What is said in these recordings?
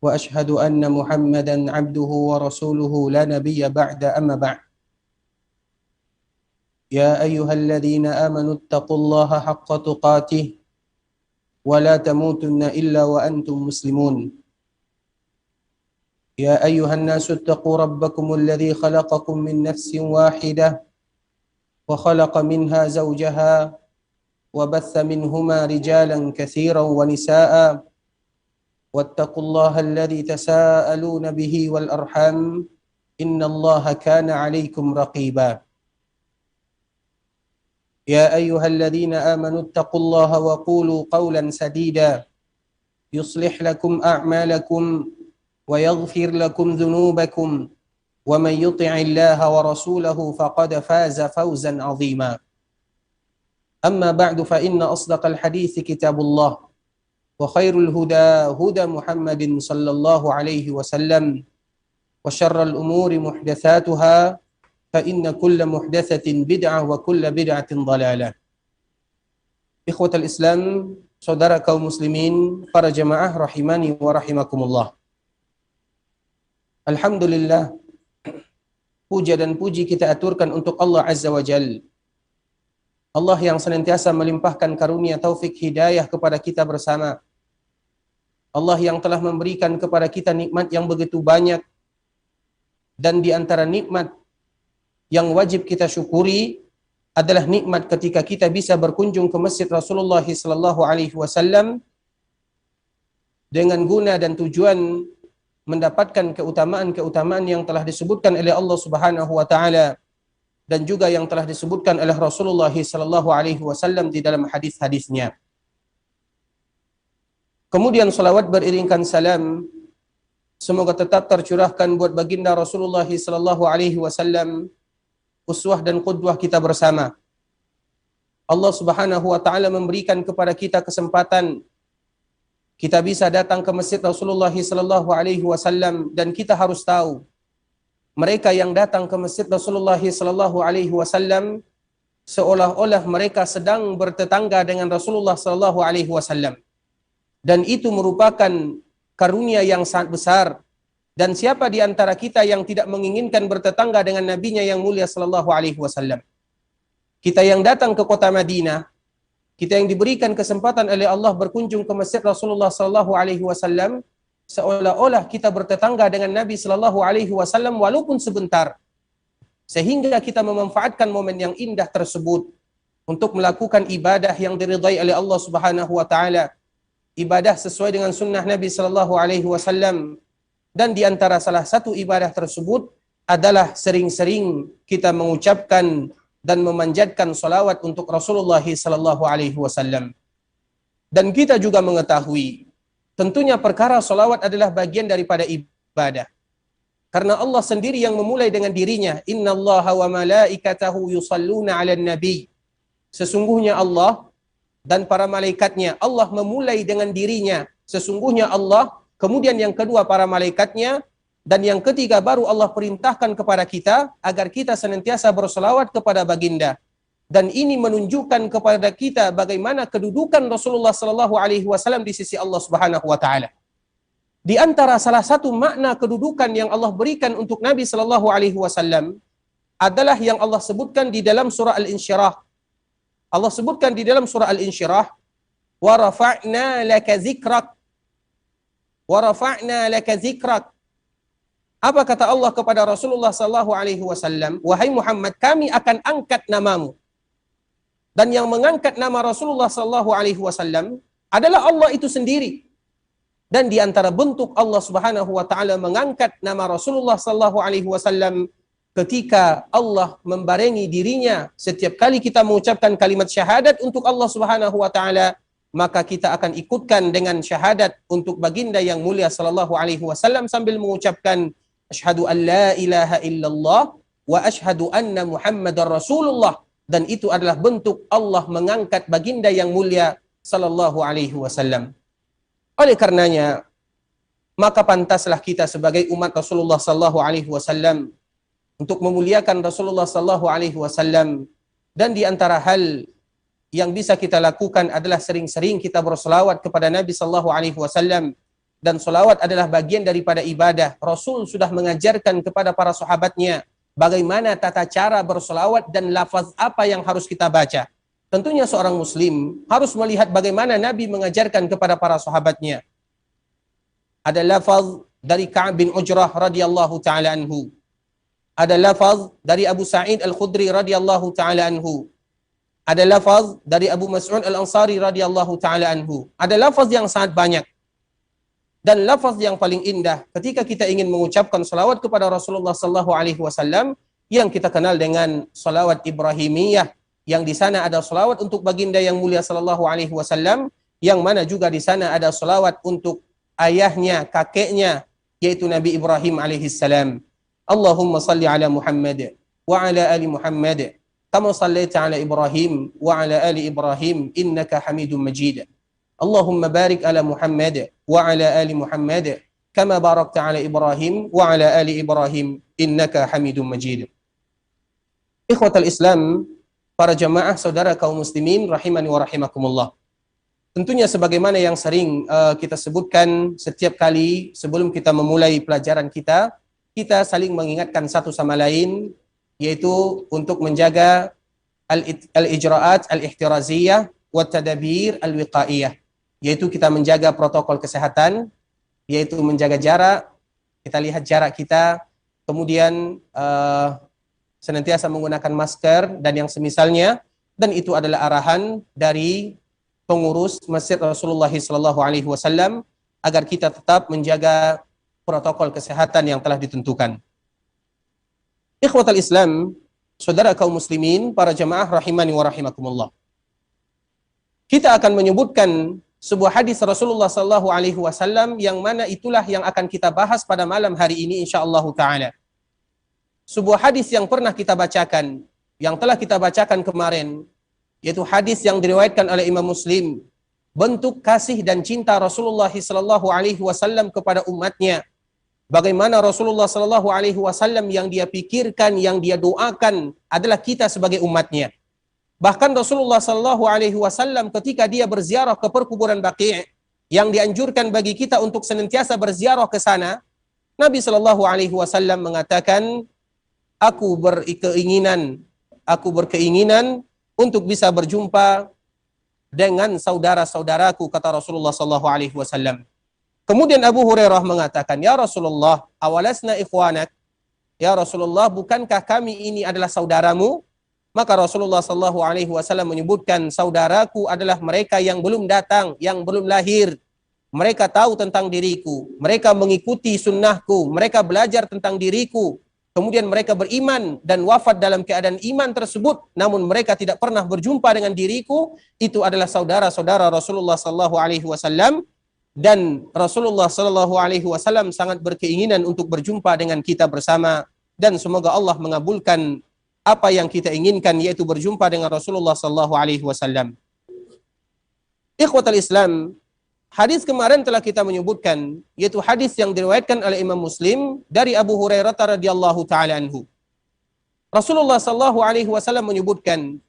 وأشهد أن محمدا عبده ورسوله لا نبي بعد أما بعد يا أيها الذين آمنوا اتقوا الله حق تقاته ولا تموتن إلا وأنتم مسلمون يا أيها الناس اتقوا ربكم الذي خلقكم من نفس واحدة وخلق منها زوجها وبث منهما رجالا كثيرا ونساء واتقوا الله الذي تساءلون به والأرحام إن الله كان عليكم رقيبا يا أيها الذين آمنوا اتقوا الله وقولوا قولا سديدا يصلح لكم أعمالكم ويغفر لكم ذنوبكم ومن يطع الله ورسوله فقد فاز فوزا عظيما أما بعد فإن أصدق الحديث كتاب الله وخير الهدى هدى محمد صلى الله عليه وسلم وشر الأمور محدثاتها فإن كل محدثة بدعة وكل بدعة ضلالة. Ikhwatal Islam, saudara kaum muslimin, para jemaah rahimani wa rahimakumullah. Alhamdulillah, puja dan puji kita aturkan untuk Allah Azza wa Jal. Allah yang senantiasa melimpahkan karunia taufik hidayah kepada kita bersama. Allah yang telah memberikan kepada kita nikmat yang begitu banyak, dan di antara nikmat yang wajib kita syukuri adalah nikmat ketika kita bisa berkunjung ke Masjid Rasulullah sallallahu alaihi wasallam dengan guna dan tujuan mendapatkan keutamaan-keutamaan yang telah disebutkan oleh Allah Subhanahu wa taala dan juga yang telah disebutkan oleh Rasulullah sallallahu alaihi wasallam di dalam hadis-hadisnya. Kemudian salawat beriringkan salam semoga tetap tercurahkan buat baginda Rasulullah sallallahu alaihi wasallam, uswah dan qudwah kita bersama. Allah Subhanahu wa taala memberikan kepada kita kesempatan kita bisa datang ke Masjid Rasulullah sallallahu alaihi wasallam, dan kita harus tahu mereka yang datang ke Masjid Rasulullah sallallahu alaihi wasallam seolah-olah mereka sedang bertetangga dengan Rasulullah sallallahu alaihi wasallam. Dan itu merupakan karunia yang sangat besar. Dan siapa di antara kita yang tidak menginginkan bertetangga dengan nabinya yang mulia sallallahu alaihi wasallam? Kita yang datang ke kota Madinah, kita yang diberikan kesempatan oleh Allah berkunjung ke Masjid Rasulullah sallallahu alaihi wasallam, seolah-olah kita bertetangga dengan Nabi sallallahu alaihi wasallam walaupun sebentar. Sehingga kita memanfaatkan momen yang indah tersebut untuk melakukan ibadah yang diridhai oleh Allah Subhanahu wa taala. Ibadah sesuai dengan sunnah Nabi sallallahu alaihi wasallam. Dan di antara salah satu ibadah tersebut adalah sering-sering kita mengucapkan dan memanjatkan salawat untuk Rasulullah sallallahu alaihi wasallam. Dan kita juga mengetahui tentunya perkara salawat adalah bagian daripada ibadah. Karena Allah sendiri yang memulai dengan dirinya, innallaha wa malaikatahu yusalluna 'alan nabi. Sesungguhnya Allah dan para malaikatnya, Allah memulai dengan dirinya, sesungguhnya Allah, kemudian yang kedua para malaikatnya, dan yang ketiga baru Allah perintahkan kepada kita agar kita senantiasa berselawat kepada baginda. Dan ini menunjukkan kepada kita bagaimana kedudukan Rasulullah sallallahu alaihi wasallam di sisi Allah Subhanahu wa taala. Di antara salah satu makna kedudukan yang Allah berikan untuk Nabi sallallahu alaihi wasallam adalah yang Allah sebutkan di dalam surah Al-Insyirah. Allah sebutkan di dalam surah Al-Insyirah, wa rafa'na laka dzikrak. Wa rafa'na laka dzikrak. Apa kata Allah kepada Rasulullah sallallahu alaihi wasallam? Wahai Muhammad, kami akan angkat namamu. Dan yang mengangkat nama Rasulullah sallallahu alaihi wasallam adalah Allah itu sendiri. Dan di antara bentuk Allah Subhanahu wa taala mengangkat nama Rasulullah sallallahu alaihi wasallam ketika Allah membarengi dirinya setiap kali kita mengucapkan kalimat syahadat untuk Allah Subhanahu wa taala, maka kita akan ikutkan dengan syahadat untuk baginda yang mulia sallallahu alaihi wasallam sambil mengucapkan asyhadu an la ilaha illallah wa asyhadu anna Muhammadar Rasulullah. Dan itu adalah bentuk Allah mengangkat baginda yang mulia sallallahu alaihi wasallam. Oleh karenanya, maka pantaslah kita sebagai umat Rasulullah sallallahu alaihi wasallam untuk memuliakan Rasulullah sallallahu alaihi wasallam. Dan di antara hal yang bisa kita lakukan adalah sering-sering kita berselawat kepada Nabi sallallahu alaihi wasallam dan solawat adalah bagian daripada ibadah. Rasul sudah mengajarkan kepada para sahabatnya bagaimana tata cara bersolawat dan lafaz apa yang harus kita baca. Tentunya seorang muslim harus melihat bagaimana Nabi mengajarkan kepada para sahabatnya. Ada lafaz dari Ka'ab bin Ujrah radhiyallahu taala anhu. Ada lafaz dari Abu Sa'id Al-Khudri radhiyallahu taala anhu. Ada lafaz dari Abu Mas'ud Al-Ansari radhiyallahu taala anhu. Ada lafaz yang sangat banyak. Dan lafaz yang paling indah ketika kita ingin mengucapkan salawat kepada Rasulullah sallallahu alaihi wasallam yang kita kenal dengan salawat Ibrahimiyah, yang di sana ada salawat untuk baginda yang mulia sallallahu alaihi wasallam, yang mana juga di sana ada salawat untuk ayahnya, kakeknya, yaitu Nabi Ibrahim alaihi salam. Allahumma salli ala Muhammad wa ala ali Muhammad kama sallaita ala Ibrahim wa ala ali Ibrahim innaka Hamidum Majid. Allahumma barik ala Muhammad wa ala ali Muhammad kama barakta ala Ibrahim wa ala ali Ibrahim innaka Hamidum Majid. Ikhwatal Islam, para jamaah saudara kaum muslimin rahimani wa rahimakumullah. Tentunya sebagaimana yang sering kita sebutkan setiap kali sebelum kita memulai pelajaran kita saling mengingatkan satu sama lain, yaitu untuk menjaga al-ijra'at al-ihtiraziyah wa tadabir al-wiqaiyah, yaitu kita menjaga protokol kesehatan, yaitu menjaga jarak, kita lihat jarak kita, kemudian senantiasa menggunakan masker dan yang semisalnya, dan itu adalah arahan dari pengurus Masjid Rasulullah SAW agar kita tetap menjaga protokol kesehatan yang telah ditentukan. Ikhwatal Islam, saudara kaum muslimin, para jamaah rahimani wa rahimakumullah. Kita akan menyebutkan sebuah hadis Rasulullah SAW yang mana itulah yang akan kita bahas pada malam hari ini insyaallah taala. Sebuah hadis yang pernah kita bacakan, yang telah kita bacakan kemarin, yaitu hadis yang diriwayatkan oleh Imam Muslim, bentuk kasih dan cinta Rasulullah SAW kepada umatnya. Bagaimana Rasulullah SAW yang dia pikirkan, yang dia doakan adalah kita sebagai umatnya. Bahkan Rasulullah SAW ketika dia berziarah ke perkuburan Baqi', yang dianjurkan bagi kita untuk senantiasa berziarah ke sana, Nabi SAW mengatakan, aku berkeinginan untuk bisa berjumpa dengan saudara-saudaraku, kata Rasulullah SAW. Kemudian Abu Hurairah mengatakan, ya Rasulullah, awalasna ikhwanak? Ya Rasulullah, bukankah kami ini adalah saudaramu? Maka Rasulullah SAW menyebutkan, saudaraku adalah mereka yang belum datang, yang belum lahir. Mereka tahu tentang diriku, mereka mengikuti sunnahku, mereka belajar tentang diriku. Kemudian mereka beriman dan wafat dalam keadaan iman tersebut, namun mereka tidak pernah berjumpa dengan diriku. Itu adalah saudara-saudara Rasulullah SAW. Dan Rasulullah SAW sangat berkeinginan untuk berjumpa dengan kita bersama, dan semoga Allah mengabulkan apa yang kita inginkan, yaitu berjumpa dengan Rasulullah SAW. Ikhwatal Islam, hadis kemarin telah kita menyebutkan, yaitu hadis yang diriwayatkan oleh Imam Muslim dari Abu Hurairah radhiyallahu taala anhu. Rasulullah SAW menyebutkan,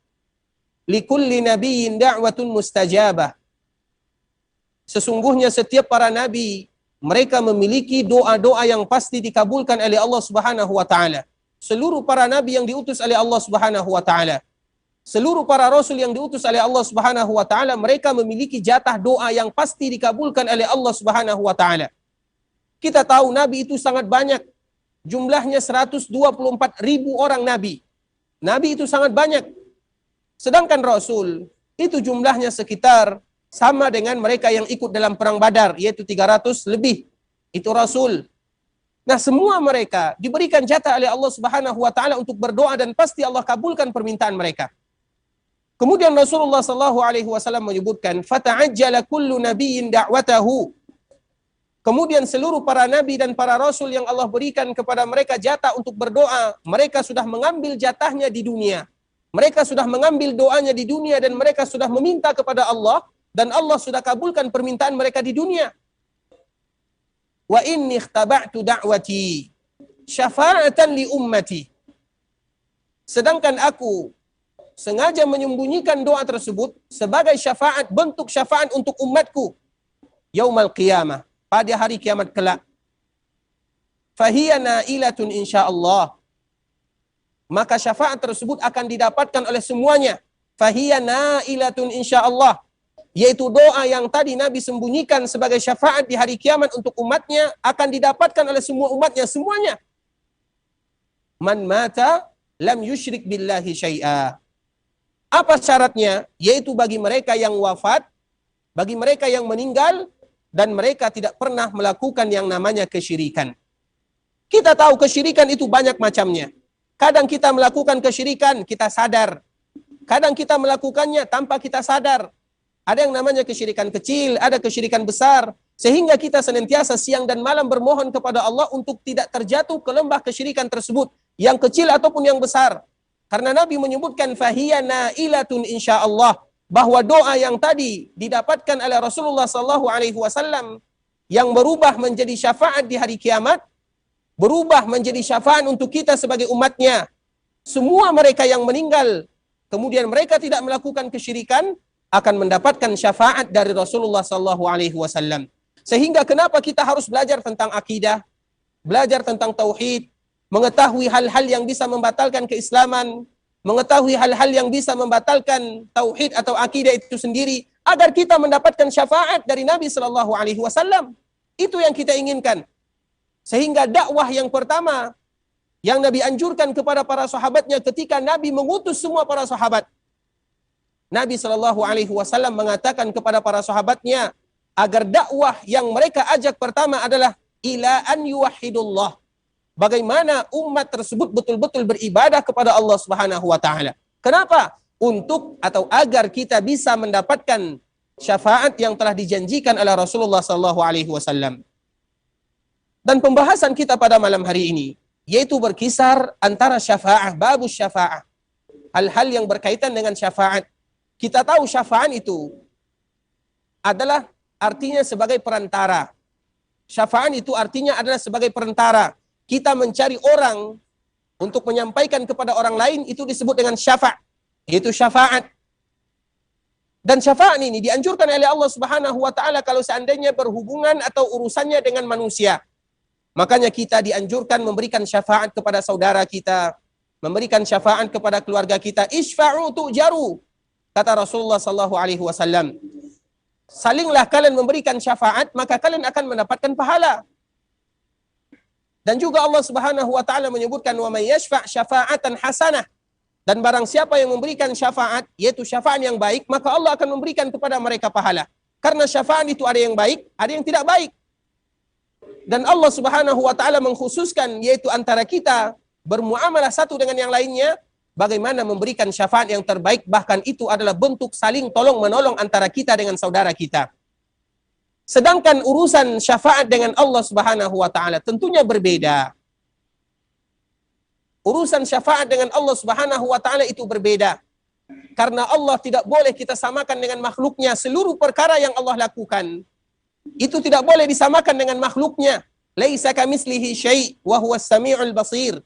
likulli nabiyyin da'watun mustajabah. Sesungguhnya setiap para nabi, mereka memiliki doa-doa yang pasti dikabulkan oleh Allah Subhanahu wa taala. Seluruh para nabi yang diutus oleh Allah Subhanahu wa taala, seluruh para rasul yang diutus oleh Allah Subhanahu wa taala, mereka memiliki jatah doa yang pasti dikabulkan oleh Allah Subhanahu wa taala. Kita tahu nabi itu sangat banyak. Jumlahnya 124.000 orang nabi. Nabi itu sangat banyak. Sedangkan rasul itu jumlahnya sekitar sama dengan mereka yang ikut dalam perang Badar, yaitu 300 lebih. Itu rasul. Nah, semua mereka diberikan jatah oleh Allah Subhanahu wa taala untuk berdoa, dan pasti Allah kabulkan permintaan mereka. Kemudian Rasulullah SAW menyebutkan, fata'ajjala kullu nabiyyin da'watahu. Kemudian seluruh para nabi dan para rasul yang Allah berikan kepada mereka jatah untuk berdoa, mereka sudah mengambil jatahnya di dunia. Mereka sudah mengambil doanya di dunia, dan mereka sudah meminta kepada Allah, dan Allah sudah kabulkan permintaan mereka di dunia. Wa inni ikhtaba'tu da'wati syafa'atan li ummati. Sedangkan aku sengaja menyembunyikan doa tersebut sebagai syafaat, bentuk syafaat untuk umatku yaumal qiyamah, pada hari kiamat kelak. Fahiya na'ilatun insyaallah. Maka syafaat tersebut akan didapatkan oleh semuanya. Fahiya na'ilatun insyaallah. Yaitu doa yang tadi Nabi sembunyikan sebagai syafaat di hari kiamat untuk umatnya akan didapatkan oleh semua umatnya semuanya. Man mata lam yusyrik billahi syai'a. Apa syaratnya? Yaitu bagi mereka yang wafat, bagi mereka yang meninggal, dan mereka tidak pernah melakukan yang namanya kesyirikan. Kita tahu kesyirikan itu banyak macamnya. Kadang kita melakukan kesyirikan, kita sadar. Kadang kita melakukannya tanpa kita sadar. Ada yang namanya kesyirikan kecil, ada kesyirikan besar. Sehingga kita senantiasa siang dan malam bermohon kepada Allah untuk tidak terjatuh ke lembah kesyirikan tersebut. Yang kecil ataupun yang besar. Karena Nabi menyebutkan fahiya na'ilatun insyaallah. Bahwa doa yang tadi didapatkan oleh Rasulullah SAW yang berubah menjadi syafaat di hari kiamat, berubah menjadi syafaat untuk kita sebagai umatnya. Semua mereka yang meninggal, kemudian mereka tidak melakukan kesyirikan, akan mendapatkan syafaat dari Rasulullah SAW. Sehingga kenapa kita harus belajar tentang akidah, belajar tentang tauhid, mengetahui hal-hal yang bisa membatalkan keislaman, mengetahui hal-hal yang bisa membatalkan tauhid atau akidah itu sendiri, agar kita mendapatkan syafaat dari Nabi SAW. Itu yang kita inginkan. Sehingga dakwah yang pertama yang Nabi anjurkan kepada para sahabatnya ketika Nabi mengutus semua para sahabat. Nabi SAW mengatakan kepada para sahabatnya agar dakwah yang mereka ajak pertama adalah ila an yuwahhidullah. Bagaimana umat tersebut betul-betul beribadah kepada Allah Subhanahu wa taala. Kenapa? Untuk atau agar kita bisa mendapatkan syafaat yang telah dijanjikan oleh Rasulullah SAW. Dan pembahasan kita pada malam hari ini yaitu berkisar antara syafa'ah, babus syafa'ah. Hal-hal yang berkaitan dengan syafaat. Kita tahu syafaat itu adalah artinya sebagai perantara. Syafaat itu artinya adalah sebagai perantara. Kita mencari orang untuk menyampaikan kepada orang lain itu disebut dengan syafaat. Itu syafaat. Dan syafaat ini dianjurkan oleh Allah Subhanahu wa taala kalau seandainya berhubungan atau urusannya dengan manusia. Makanya kita dianjurkan memberikan syafaat kepada saudara kita, memberikan syafaat kepada keluarga kita. Isfa'u tu'jaru. Kata Rasulullah SAW, salinglah kalian memberikan syafaat, maka kalian akan mendapatkan pahala. Dan juga Allah Subhanahu wa taala menyebutkan wa may yashfa' syafa'atan hasanah. Dan barang siapa yang memberikan syafaat, yaitu syafaat yang baik, maka Allah akan memberikan kepada mereka pahala. Karena syafaat itu ada yang baik, ada yang tidak baik. Dan Allah Subhanahu wa taala mengkhususkan yaitu antara kita bermuamalah satu dengan yang lainnya, bagaimana memberikan syafaat yang terbaik, bahkan itu adalah bentuk saling tolong-menolong antara kita dengan saudara kita. Sedangkan urusan syafaat dengan Allah Subhanahu wa taala tentunya berbeda. Urusan syafaat dengan Allah Subhanahu wa taala itu berbeda. Karena Allah tidak boleh kita samakan dengan makhluknya. Seluruh perkara yang Allah lakukan itu tidak boleh disamakan dengan makhluknya. Laisa kamitslihi syai' wa huwas samiul basir.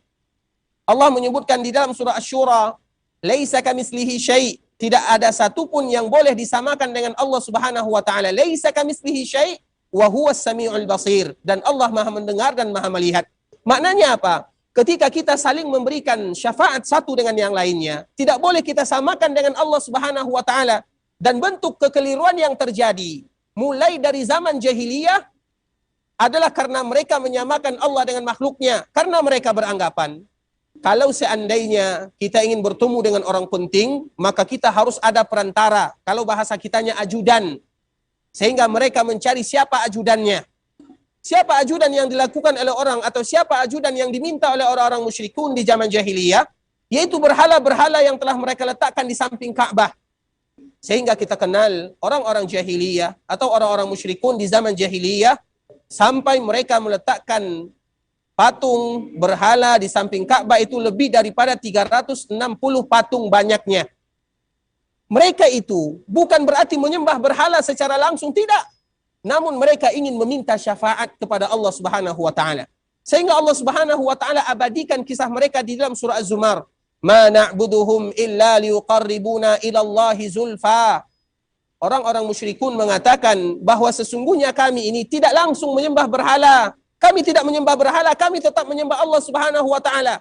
Allah menyebutkan di dalam surah Asy-Syura, laisa kamitslihi syai', tidak ada satupun yang boleh disamakan dengan Allah Subhanahu wa taala. Laisa kamitslihi syai' wa huwas samiul basir, dan Allah Maha mendengar dan Maha melihat. Maknanya apa? Ketika kita saling memberikan syafaat satu dengan yang lainnya, tidak boleh kita samakan dengan Allah Subhanahu wa taala. Dan bentuk kekeliruan yang terjadi mulai dari zaman jahiliyah adalah karena mereka menyamakan Allah dengan makhluknya, karena mereka beranggapan kalau seandainya kita ingin bertemu dengan orang penting, maka kita harus ada perantara. Kalau bahasa kitanya ajudan. Sehingga mereka mencari siapa ajudannya. Siapa ajudan yang dilakukan oleh orang atau siapa ajudan yang diminta oleh orang-orang musyrikun di zaman jahiliyah, yaitu berhala-berhala yang telah mereka letakkan di samping Ka'bah. Sehingga kita kenal orang-orang jahiliyah atau orang-orang musyrikun di zaman jahiliyah sampai mereka meletakkan patung berhala di samping Ka'bah itu lebih daripada 360 patung banyaknya. Mereka itu bukan berarti menyembah berhala secara langsung, tidak. Namun mereka ingin meminta syafaat kepada Allah Subhanahu wa taala. Sehingga Allah Subhanahu wa taala abadikan kisah mereka di dalam surah Az-Zumar. Ma na'buduhum illa liqarribuna ila Allahi zulfa. orang-orang musyrikun mengatakan bahwa sesungguhnya kami ini tidak langsung menyembah berhala. Kami tidak menyembah berhala, kami tetap menyembah Allah Subhanahu wa taala.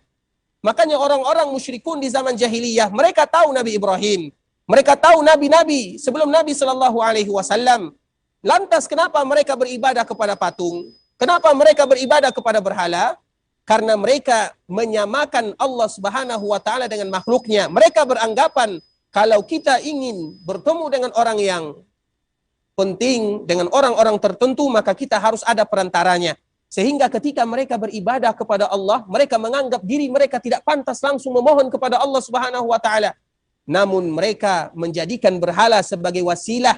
Makanya orang-orang musyrikun di zaman jahiliyah, mereka tahu Nabi Ibrahim, mereka tahu nabi-nabi sebelum Nabi sallallahu alaihi wasallam. Lantas kenapa mereka beribadah kepada patung? Kenapa mereka beribadah kepada berhala? Karena mereka menyamakan Allah Subhanahu wa taala dengan makhluknya. Mereka beranggapan kalau kita ingin bertemu dengan orang yang penting, dengan orang-orang tertentu, maka kita harus ada perantaranya. Sehingga ketika mereka beribadah kepada Allah, mereka menganggap diri mereka tidak pantas langsung memohon kepada Allah Subhanahu wa taala. Namun mereka menjadikan berhala sebagai wasilah,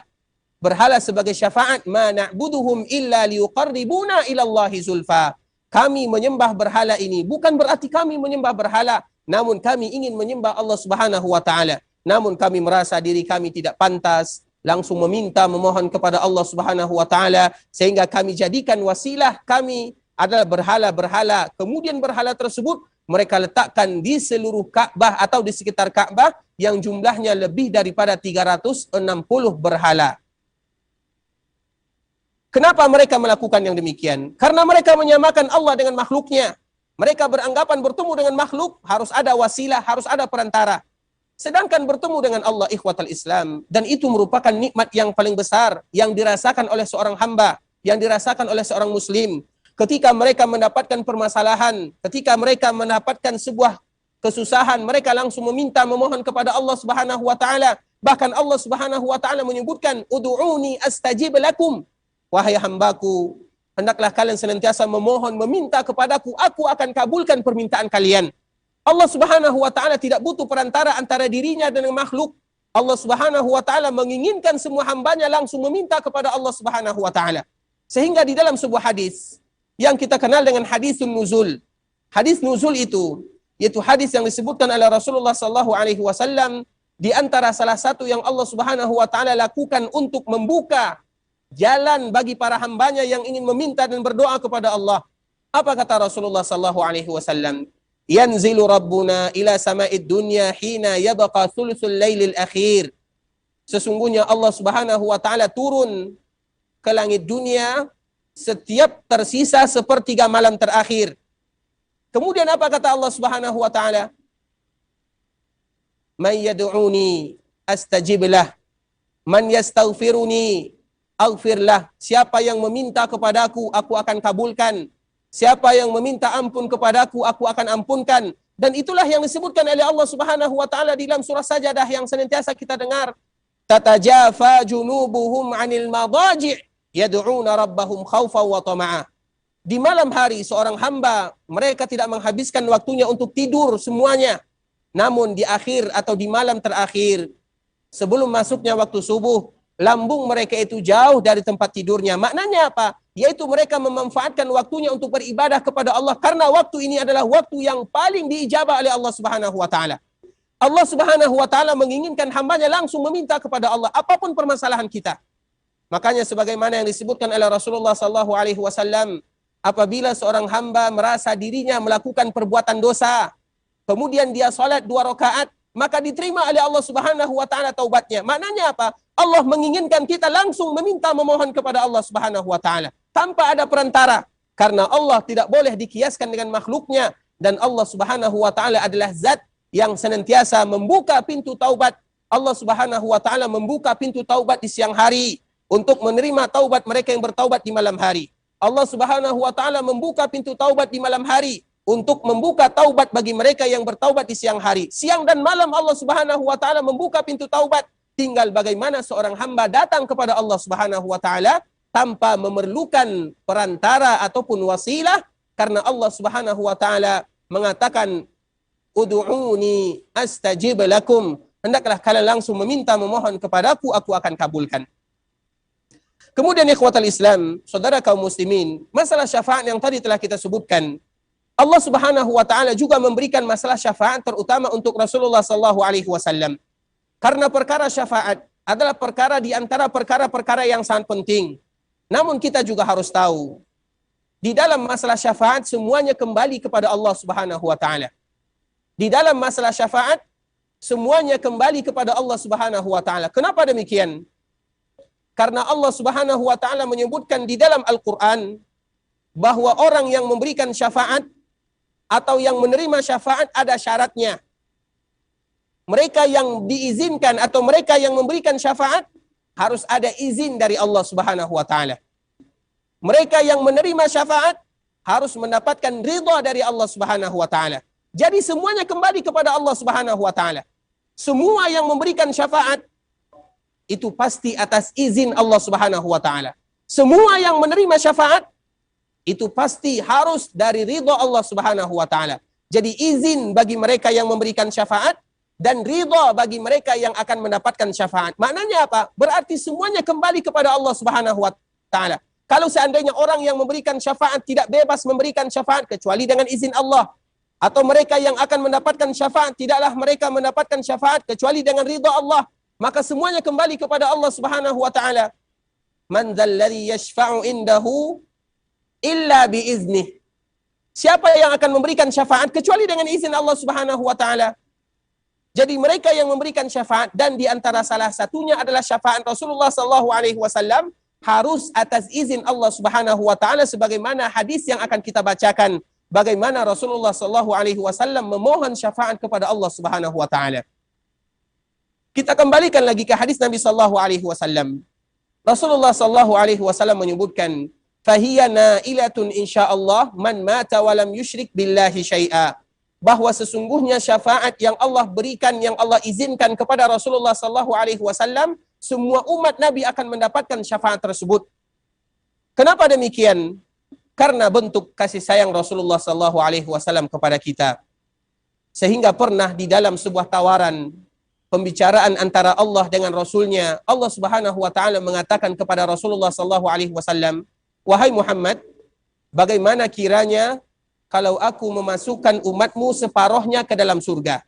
berhala sebagai syafaat. Ma na'buduhum illa liqarribuna ila Allahi zulfa. Kami menyembah berhala ini bukan berarti kami menyembah berhala, namun kami ingin menyembah Allah Subhanahu wa taala. Namun kami merasa diri kami tidak pantas langsung meminta memohon kepada Allah Subhanahu wa taala, sehingga kami jadikan wasilah kami adalah berhala-berhala. Kemudian berhala tersebut mereka letakkan di seluruh Ka'bah atau di sekitar Ka'bah yang jumlahnya lebih daripada 360 berhala. Kenapa mereka melakukan yang demikian? Karena mereka menyamakan Allah dengan makhluknya. Mereka beranggapan bertemu dengan makhluk harus ada wasilah, harus ada perantara. Sedangkan bertemu dengan Allah, ikhwatal Islam, dan itu merupakan nikmat yang paling besar yang dirasakan oleh seorang hamba, yang dirasakan oleh seorang muslim. Ketika mereka mendapatkan permasalahan, ketika mereka mendapatkan sebuah kesusahan, mereka langsung meminta memohon kepada Allah Subhanahu wa taala. Bahkan Allah Subhanahu wa taala menyebutkan, "Ud'uni astajib lakum." Wahai hambaku, hendaklah kalian senantiasa memohon, meminta kepadaku, aku akan kabulkan permintaan kalian. Allah Subhanahu wa taala tidak butuh perantara antara dirinya dengan makhluk. Allah Subhanahu wa taala menginginkan semua hambanya langsung meminta kepada Allah Subhanahu wa taala. Sehingga di dalam sebuah hadis yang kita kenal dengan hadisun nuzul. Hadis nuzul itu yaitu hadis yang disebutkan oleh Rasulullah sallallahu alaihi wasallam di antara salah satu yang Allah Subhanahu wa taala lakukan untuk membuka jalan bagi para hambanya yang ingin meminta dan berdoa kepada Allah. Apa kata Rasulullah sallallahu alaihi wasallam? Yanzilu Rabbuna ila sama'id dunya hina yabqa thuluthul lailil akhir. Sesungguhnya Allah Subhanahu wa taala turun ke langit dunia setiap tersisa sepertiga malam terakhir. Kemudian apa kata Allah Subhanahu wa taala? Man yad'uni astajib lah. Man yastaghfiruni aghfir lah. Siapa yang meminta kepadaku, aku akan kabulkan. Siapa yang meminta ampun kepadaku, aku akan ampunkan. Dan itulah yang disebutkan oleh Allah Subhanahu wa taala di dalam surah Sajadah yang senantiasa kita dengar. Tatajafa junubuhum 'anil madaji' yad'una rabbahum khaufan wa tama'a. Di malam hari seorang hamba, mereka tidak menghabiskan waktunya untuk tidur semuanya. Namun di akhir atau di malam terakhir, sebelum masuknya waktu subuh, lambung mereka itu jauh dari tempat tidurnya. Maknanya apa? Yaitu mereka memanfaatkan waktunya untuk beribadah kepada Allah, karena waktu ini adalah waktu yang paling diijabah oleh Allah Subhanahu wa taala. Allah Subhanahu wa taala menginginkan hambanya langsung meminta kepada Allah apapun permasalahan kita. Makanya sebagaimana yang disebutkan oleh Rasulullah sallallahu alaihi wasallam, apabila seorang hamba merasa dirinya melakukan perbuatan dosa, kemudian dia salat 2 rakaat, maka diterima oleh Allah Subhanahu wa taala taubatnya. Maknanya apa? Allah menginginkan kita langsung meminta memohon kepada Allah Subhanahu wa taala tanpa ada perantara, karena Allah tidak boleh dikiaskan dengan makhluknya, dan Allah Subhanahu wa taala adalah zat yang senantiasa membuka pintu taubat. Allah Subhanahu wa taala membuka pintu taubat di siang hari untuk menerima taubat mereka yang bertaubat di malam hari. Allah Subhanahu wa taala membuka pintu taubat di malam hari untuk membuka taubat bagi mereka yang bertaubat di siang hari. Siang dan malam Allah Subhanahu wa taala membuka pintu taubat. Tinggal bagaimana seorang hamba datang kepada Allah Subhanahu wa taala tanpa memerlukan perantara ataupun wasilah, karena Allah Subhanahu wa taala mengatakan, "Ud'uni astajib lakum." Hendaklah kalian langsung meminta memohon kepadaku, aku akan kabulkan. Kemudian ikhwatal Islam, saudara kaum muslimin, masalah syafaat yang tadi telah kita sebutkan, Allah Subhanahu wa taala juga memberikan masalah syafaat terutama untuk Rasulullah sallallahu alaihi wasallam. Karena perkara syafaat adalah perkara di antara perkara-perkara yang sangat penting. Namun kita juga harus tahu, di dalam masalah syafaat semuanya kembali kepada Allah Subhanahu wa taala. Di dalam masalah syafaat semuanya kembali kepada Allah Subhanahu wa taala. Kenapa demikian? Karena Allah Subhanahu wa taala menyebutkan di dalam Al-Qur'an bahwa orang yang memberikan syafaat atau yang menerima syafaat ada syaratnya. Mereka yang diizinkan atau mereka yang memberikan syafaat harus ada izin dari Allah Subhanahu wa taala. Mereka yang menerima syafaat harus mendapatkan ridha dari Allah Subhanahu wa taala. Jadi semuanya kembali kepada Allah Subhanahu wa taala. Semua yang memberikan syafaat itu pasti atas izin Allah Subhanahu wa taala. Semua yang menerima syafaat itu pasti harus dari ridha Allah Subhanahu wa taala. Jadi izin bagi mereka yang memberikan syafaat dan ridha bagi mereka yang akan mendapatkan syafaat. Maknanya apa? Berarti semuanya kembali kepada Allah Subhanahu wa taala. Kalau seandainya orang yang memberikan syafaat tidak bebas memberikan syafaat kecuali dengan izin Allah, atau mereka yang akan mendapatkan syafaat tidaklah mereka mendapatkan syafaat kecuali dengan ridha Allah, maka semuanya kembali kepada Allah Subhanahu wa taala. Man dzalladzi yashfa'u indahu illa biiznih. Siapa yang akan memberikan syafaat kecuali dengan izin Allah Subhanahu wa taala? Jadi mereka yang memberikan syafaat, dan di antara salah satunya adalah syafaat Rasulullah sallallahu alaihi wasallam, harus atas izin Allah Subhanahu wa taala, sebagaimana hadis yang akan kita bacakan bagaimana Rasulullah sallallahu alaihi wasallam memohon syafaat kepada Allah Subhanahu wa taala. Kita kembalikan lagi ke hadis Nabi sallallahu alaihi wasallam. Rasulullah sallallahu alaihi wasallam menyebutkan, "Fahiya nailatun insyaallah man mata wa lam yusyrik billahi syai'a." Bahwa sesungguhnya syafaat yang Allah berikan, yang Allah izinkan kepada Rasulullah sallallahu alaihi wasallam, semua umat Nabi akan mendapatkan syafaat tersebut. Kenapa demikian? Karena bentuk kasih sayang Rasulullah sallallahu alaihi wasallam kepada kita. Sehingga pernah di dalam sebuah tawaran pembicaraan antara Allah dengan Rasulnya, Allah Subhanahu wa taala mengatakan kepada Rasulullah sallallahu alaihi wasallam, "Wahai Muhammad, bagaimana kiranya kalau aku memasukkan umatmu separohnya ke dalam surga?"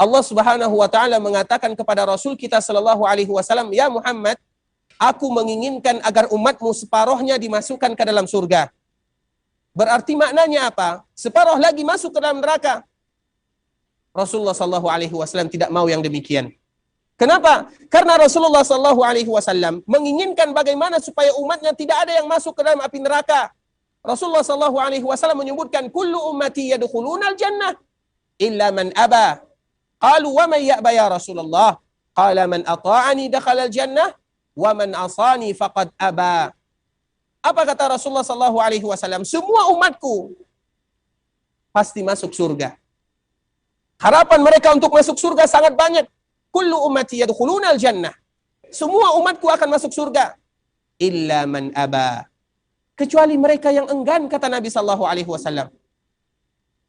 Allah Subhanahu wa taala mengatakan kepada Rasul kita sallallahu alaihi wasallam, "Ya Muhammad, aku menginginkan agar umatmu separohnya dimasukkan ke dalam surga." Berarti maknanya apa? Separoh lagi masuk ke dalam neraka. Rasulullah sallallahu alaihi wasallam tidak mau yang demikian. Kenapa? Karena Rasulullah sallallahu alaihi wasallam menginginkan bagaimana supaya umatnya tidak ada yang masuk ke dalam api neraka. Rasulullah sallallahu alaihi wasallam menyebutkan, "Kullu ummati yadkhulunal jannah illa man aba." Qalu wa man ya'ba ya Rasulullah? Qala man ata'ani dakhala al-jannah wa man asani faqad aba. Apa kata Rasulullah sallallahu alaihi wasallam? Semua umatku pasti masuk surga. Harapan mereka untuk masuk surga sangat banyak. Kullu ummati yadkhulunal jannah. Semua umatku akan masuk surga. Illa man aba. Kecuali mereka yang enggan, kata Nabi sallallahu alaihi wasallam.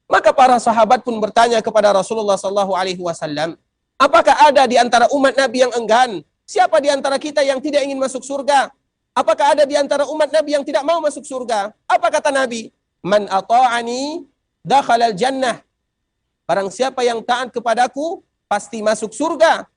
Maka para sahabat pun bertanya kepada Rasulullah sallallahu alaihi wasallam, apakah ada di antara umat Nabi yang enggan? Siapa di antara kita yang tidak ingin masuk surga? Apakah ada di antara umat Nabi yang tidak mau masuk surga? Apa kata Nabi? Man ata'ani dakhalal jannah. Barang siapa yang taat kepadaku pasti masuk surga.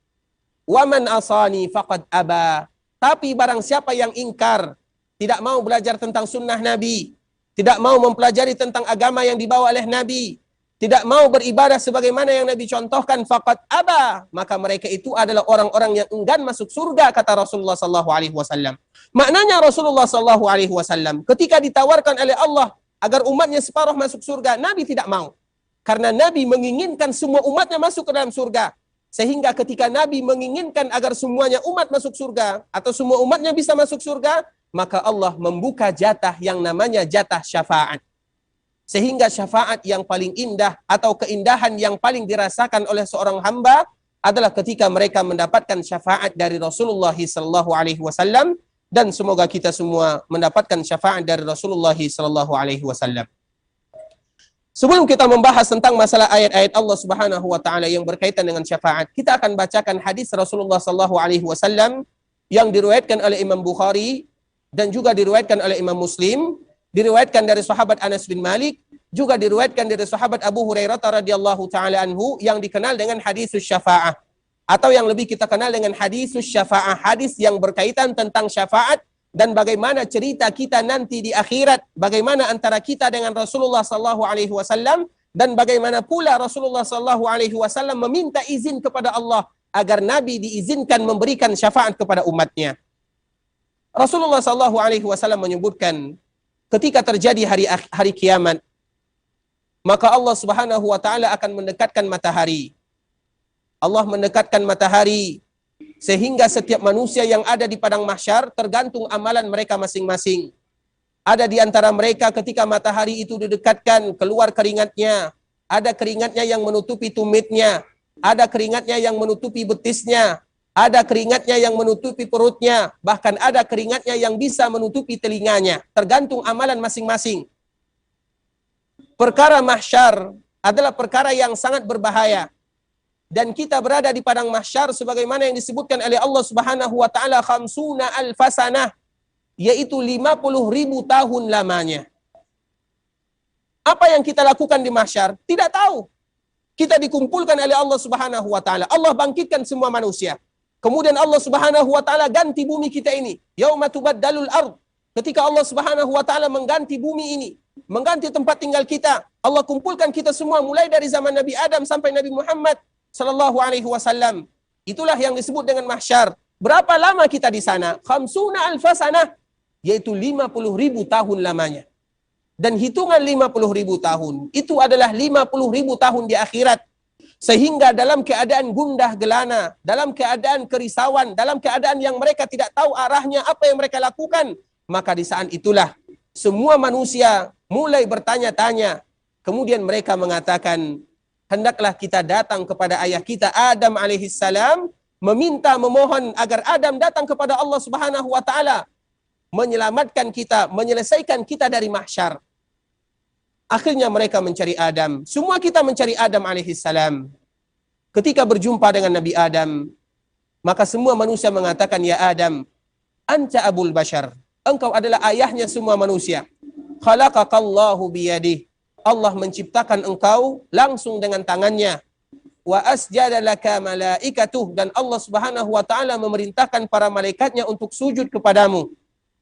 Wa man asani faqad aba. Tapi barang siapa yang ingkar, tidak mau belajar tentang sunnah Nabi, tidak mau mempelajari tentang agama yang dibawa oleh Nabi, tidak mau beribadah sebagaimana yang Nabi contohkan, faqad aba, maka mereka itu adalah orang-orang yang enggan masuk surga, kata Rasulullah sallallahu alaihi wasallam. Maknanya Rasulullah sallallahu alaihi wasallam ketika ditawarkan oleh Allah agar umatnya separuh masuk surga, Nabi tidak mau. Karena Nabi menginginkan semua umatnya masuk ke dalam surga. Sehingga ketika Nabi menginginkan agar semuanya umat masuk surga, atau semua umatnya bisa masuk surga, maka Allah membuka jatah yang namanya jatah syafaat. Sehingga syafaat yang paling indah atau keindahan yang paling dirasakan oleh seorang hamba adalah ketika mereka mendapatkan syafaat dari Rasulullah sallallahu alaihi wasallam, dan semoga kita semua mendapatkan syafaat dari Rasulullah sallallahu alaihi wasallam. Sebelum kita membahas tentang masalah ayat-ayat Allah Subhanahu wa taala yang berkaitan dengan syafaat, kita akan bacakan hadis Rasulullah sallallahu alaihi wasallam yang diriwayatkan oleh Imam Bukhari dan juga diriwayatkan oleh Imam Muslim, diriwayatkan dari sahabat Anas bin Malik, juga diriwayatkan dari sahabat Abu Hurairah radhiyallahu taala anhu, yang dikenal dengan hadis syafaah, atau yang lebih kita kenal dengan hadis syafaah, hadis yang berkaitan tentang syafaat dan bagaimana cerita kita nanti di akhirat, bagaimana antara kita dengan Rasulullah sallallahu alaihi wasallam, dan bagaimana pula Rasulullah sallallahu alaihi wasallam meminta izin kepada Allah agar Nabi diizinkan memberikan syafaat kepada umatnya. Rasulullah SAW menyebutkan ketika terjadi hari kiamat, maka Allah Subhanahu wa taala akan mendekatkan matahari. Allah mendekatkan matahari sehingga setiap manusia yang ada di padang mahsyar tergantung amalan mereka masing-masing. Ada di antara mereka ketika matahari itu didekatkan keluar keringatnya, ada keringatnya yang menutupi tumitnya, ada keringatnya yang menutupi betisnya, ada keringatnya yang menutupi perutnya, bahkan ada keringatnya yang bisa menutupi telinganya, tergantung amalan masing-masing. Perkara mahsyar adalah perkara yang sangat berbahaya. Dan kita berada di padang mahsyar sebagaimana yang disebutkan oleh Allah Subhanahu wa taala, khamsuna alfasanah, yaitu 50.000 tahun lamanya. Apa yang kita lakukan di mahsyar? Tidak tahu. Kita dikumpulkan oleh Allah Subhanahu wa taala. Allah bangkitkan semua manusia. Kemudian Allah Subhanahu wa taala ganti bumi kita ini. Yauma tubaddalul ard. Ketika Allah Subhanahu wa taala mengganti bumi ini, mengganti tempat tinggal kita, Allah kumpulkan kita semua mulai dari zaman Nabi Adam sampai Nabi Muhammad sallallahu alaihi wasallam. Itulah yang disebut dengan mahsyar. Berapa lama kita di sana? Khamsuna alfasanah, yaitu 50.000 tahun lamanya. Dan hitungan 50.000 tahun itu adalah 50.000 tahun di akhirat. Sehingga dalam keadaan gundah gelana, dalam keadaan kerisauan, dalam keadaan yang mereka tidak tahu arahnya apa yang mereka lakukan, maka di saat itulah semua manusia mulai bertanya-tanya. Kemudian mereka mengatakan, hendaklah kita datang kepada ayah kita Adam alaihissalam, memohon agar Adam datang kepada Allah Subhanahu wa taala, menyelamatkan kita, menyelesaikan kita dari mahsyar. Akhirnya mereka mencari Adam. Semua kita mencari Adam alaihissalam. Ketika berjumpa dengan Nabi Adam, maka semua manusia mengatakan, ya Adam, anta abul bashar. Engkau adalah ayahnya semua manusia. Khalaqakallahu biyadih. Allah menciptakan engkau langsung dengan tangannya. Wa asjada laka malaikatuh, dan Allah Subhanahu wa taala memerintahkan para malaikatnya untuk sujud kepadamu.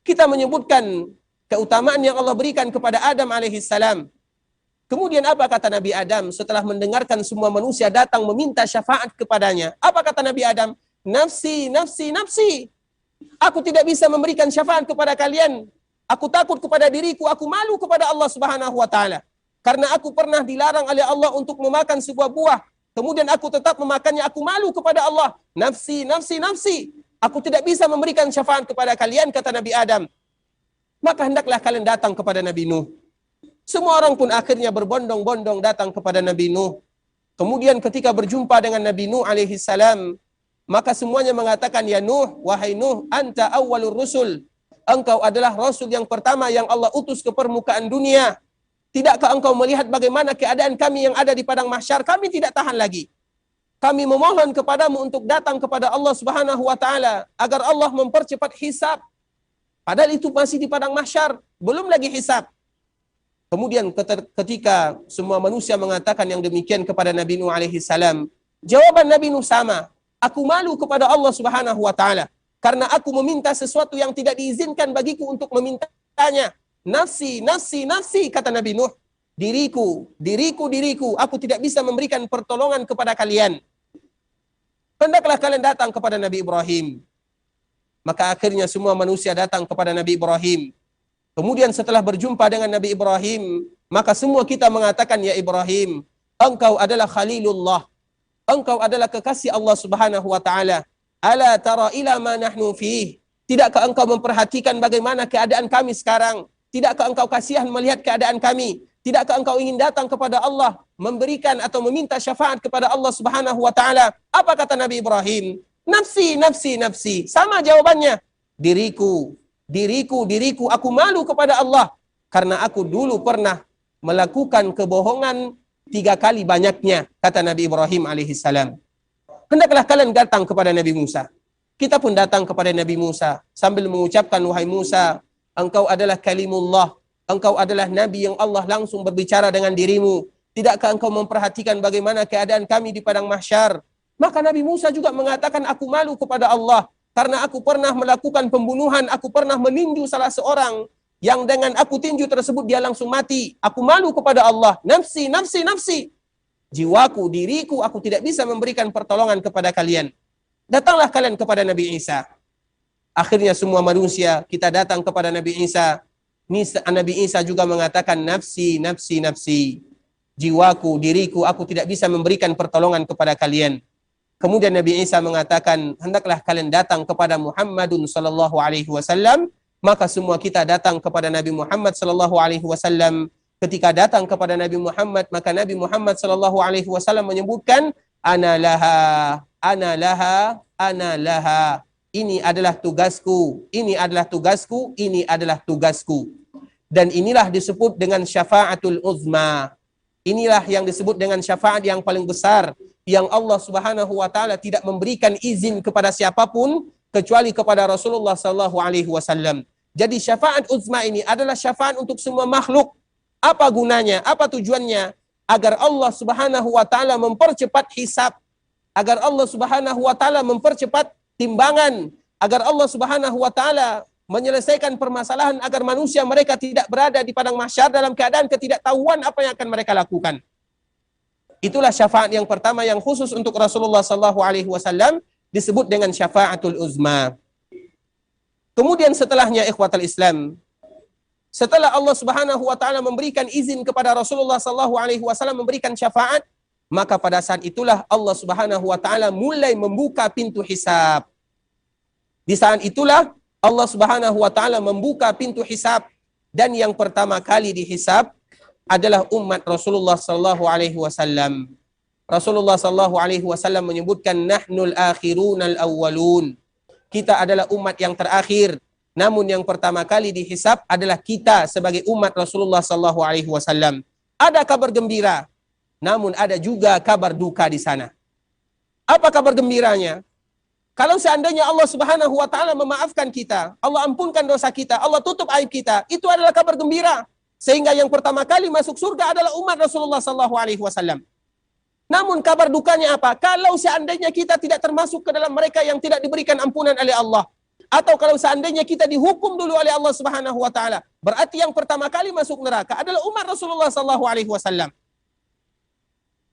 Kita menyebutkan keutamaan yang Allah berikan kepada Adam alaihissalam. Kemudian apa kata Nabi Adam setelah mendengarkan semua manusia datang meminta syafaat kepadanya? Apa kata Nabi Adam? Nafsi, nafsi, nafsi. Aku tidak bisa memberikan syafaat kepada kalian. Aku takut kepada diriku, aku malu kepada Allah Subhanahu wa taala. Karena aku pernah dilarang oleh Allah untuk memakan sebuah buah. Kemudian aku tetap memakannya, aku malu kepada Allah. Nafsi, nafsi, nafsi. Aku tidak bisa memberikan syafaat kepada kalian, kata Nabi Adam. Maka hendaklah kalian datang kepada Nabi Nuh. Semua orang pun akhirnya berbondong-bondong datang kepada Nabi Nuh. Kemudian ketika berjumpa dengan Nabi Nuh alaihissalam, maka semuanya mengatakan, ya Nuh, wahai Nuh, anta awwalur rusul. Engkau adalah Rasul yang pertama yang Allah utus ke permukaan dunia. Tidakkah engkau melihat bagaimana keadaan kami yang ada di padang mahsyar? Kami tidak tahan lagi. Kami memohon kepadamu untuk datang kepada Allah Subhanahu wa taala agar Allah mempercepat hisab. Padahal itu masih di padang mahsyar, belum lagi hisab. Kemudian ketika semua manusia mengatakan yang demikian kepada Nabi Nuh alaihi salam, jawaban Nabi Nuh sama. Aku malu kepada Allah Subhanahu wa taala karena aku meminta sesuatu yang tidak diizinkan bagiku untuk memintanya. Nafsi, nafsi, nafsi, kata Nabi Nuh. Diriku, diriku, diriku, aku tidak bisa memberikan pertolongan kepada kalian. Hendaklah kalian datang kepada Nabi Ibrahim. Maka akhirnya semua manusia datang kepada Nabi Ibrahim. Kemudian setelah berjumpa dengan Nabi Ibrahim, maka semua kita mengatakan, ya Ibrahim, engkau adalah Khalilullah. Engkau adalah kekasih Allah Subhanahu wa taala. Ala tara ila ma nahnu fih. Tidakkah engkau memperhatikan bagaimana keadaan kami sekarang? Tidakkah engkau kasihan melihat keadaan kami? Tidakkah engkau ingin datang kepada Allah, memberikan atau meminta syafaat kepada Allah Subhanahu wa taala? Apa kata Nabi Ibrahim? Nafsi, nafsi, nafsi. Sama jawabannya. Diriku, diriku, diriku, aku malu kepada Allah karena aku dulu pernah melakukan kebohongan 3 kali banyaknya, kata Nabi Ibrahim alaihissalam. Hendaklah kalian datang kepada Nabi Musa. Kita pun datang kepada Nabi Musa sambil mengucapkan, wahai Musa, engkau adalah kalimullah, engkau adalah Nabi yang Allah langsung berbicara dengan dirimu. Tidakkah engkau memperhatikan bagaimana keadaan kami di padang mahsyar? Maka Nabi Musa juga mengatakan, aku malu kepada Allah karena aku pernah melakukan pembunuhan, aku pernah meninju salah seorang yang dengan aku tinju tersebut dia langsung mati. Aku malu kepada Allah. Nafsi, nafsi, nafsi. Jiwaku, diriku, aku tidak bisa memberikan pertolongan kepada kalian. datanglah kalian kepada Nabi Isa. Akhirnya semua manusia kita datang kepada Nabi Isa. Nabi Isa juga mengatakan, nafsi, nafsi, nafsi. Jiwaku, diriku, aku tidak bisa memberikan pertolongan kepada kalian. Kemudian Nabi Isa mengatakan, hendaklah kalian datang kepada Muhammadun sallallahu alaihi wasallam. Maka semua kita datang kepada Nabi Muhammad sallallahu alaihi wasallam. Ketika datang kepada Nabi Muhammad, maka Nabi Muhammad sallallahu alaihi wasallam menyebutkan, ana laha, ana laha, ana laha. Ini adalah tugasku, ini adalah tugasku, ini adalah tugasku. Dan inilah disebut dengan syafa'atul uzma. Inilah yang disebut dengan syafaat yang paling besar, yang Allah Subhanahu wa taala tidak memberikan izin kepada siapapun kecuali kepada Rasulullah sallallahu alaihi wasallam. Jadi syafaat uzma ini adalah syafaat untuk semua makhluk. Apa gunanya? Apa tujuannya? Agar Allah Subhanahu wa taala mempercepat hisab, agar Allah Subhanahu wa taala mempercepat timbangan, agar Allah Subhanahu wa taala menyelesaikan permasalahan, agar manusia mereka tidak berada di padang mahsyar dalam keadaan ketidaktahuan apa yang akan mereka lakukan. Itulah syafaat yang pertama yang khusus untuk Rasulullah sallallahu alaihi wasallam, disebut dengan syafaatul uzma. Kemudian setelahnya, ikhwatal Islam, setelah Allah Subhanahu wa taala memberikan izin kepada Rasulullah sallallahu alaihi wasallam memberikan syafaat, maka pada saat itulah Allah Subhanahu wa taala mulai membuka pintu hisab. Di saat itulah Allah Subhanahu wa taala membuka pintu hisab, dan yang pertama kali dihisab adalah umat Rasulullah sallallahu alaihi wasallam. Rasulullah sallallahu alaihi wasallam menyebutkan, nahnul akhirunal awwalun. Kita adalah umat yang terakhir. Namun yang pertama kali dihisab adalah kita sebagai umat Rasulullah sallallahu alaihi wasallam. Ada kabar gembira, namun ada juga kabar duka di sana. Apa kabar gembiranya? Kalau seandainya Allah Subhanahu wa taala memaafkan kita, Allah ampunkan dosa kita, Allah tutup aib kita, itu adalah kabar gembira. Sehingga yang pertama kali masuk surga adalah umat Rasulullah sallallahu alaihi wasallam. Namun kabar dukanya apa? Kalau seandainya kita tidak termasuk ke dalam mereka yang tidak diberikan ampunan oleh Allah, atau kalau seandainya kita dihukum dulu oleh Allah Subhanahu wa taala, berarti yang pertama kali masuk neraka adalah umat Rasulullah sallallahu alaihi wasallam.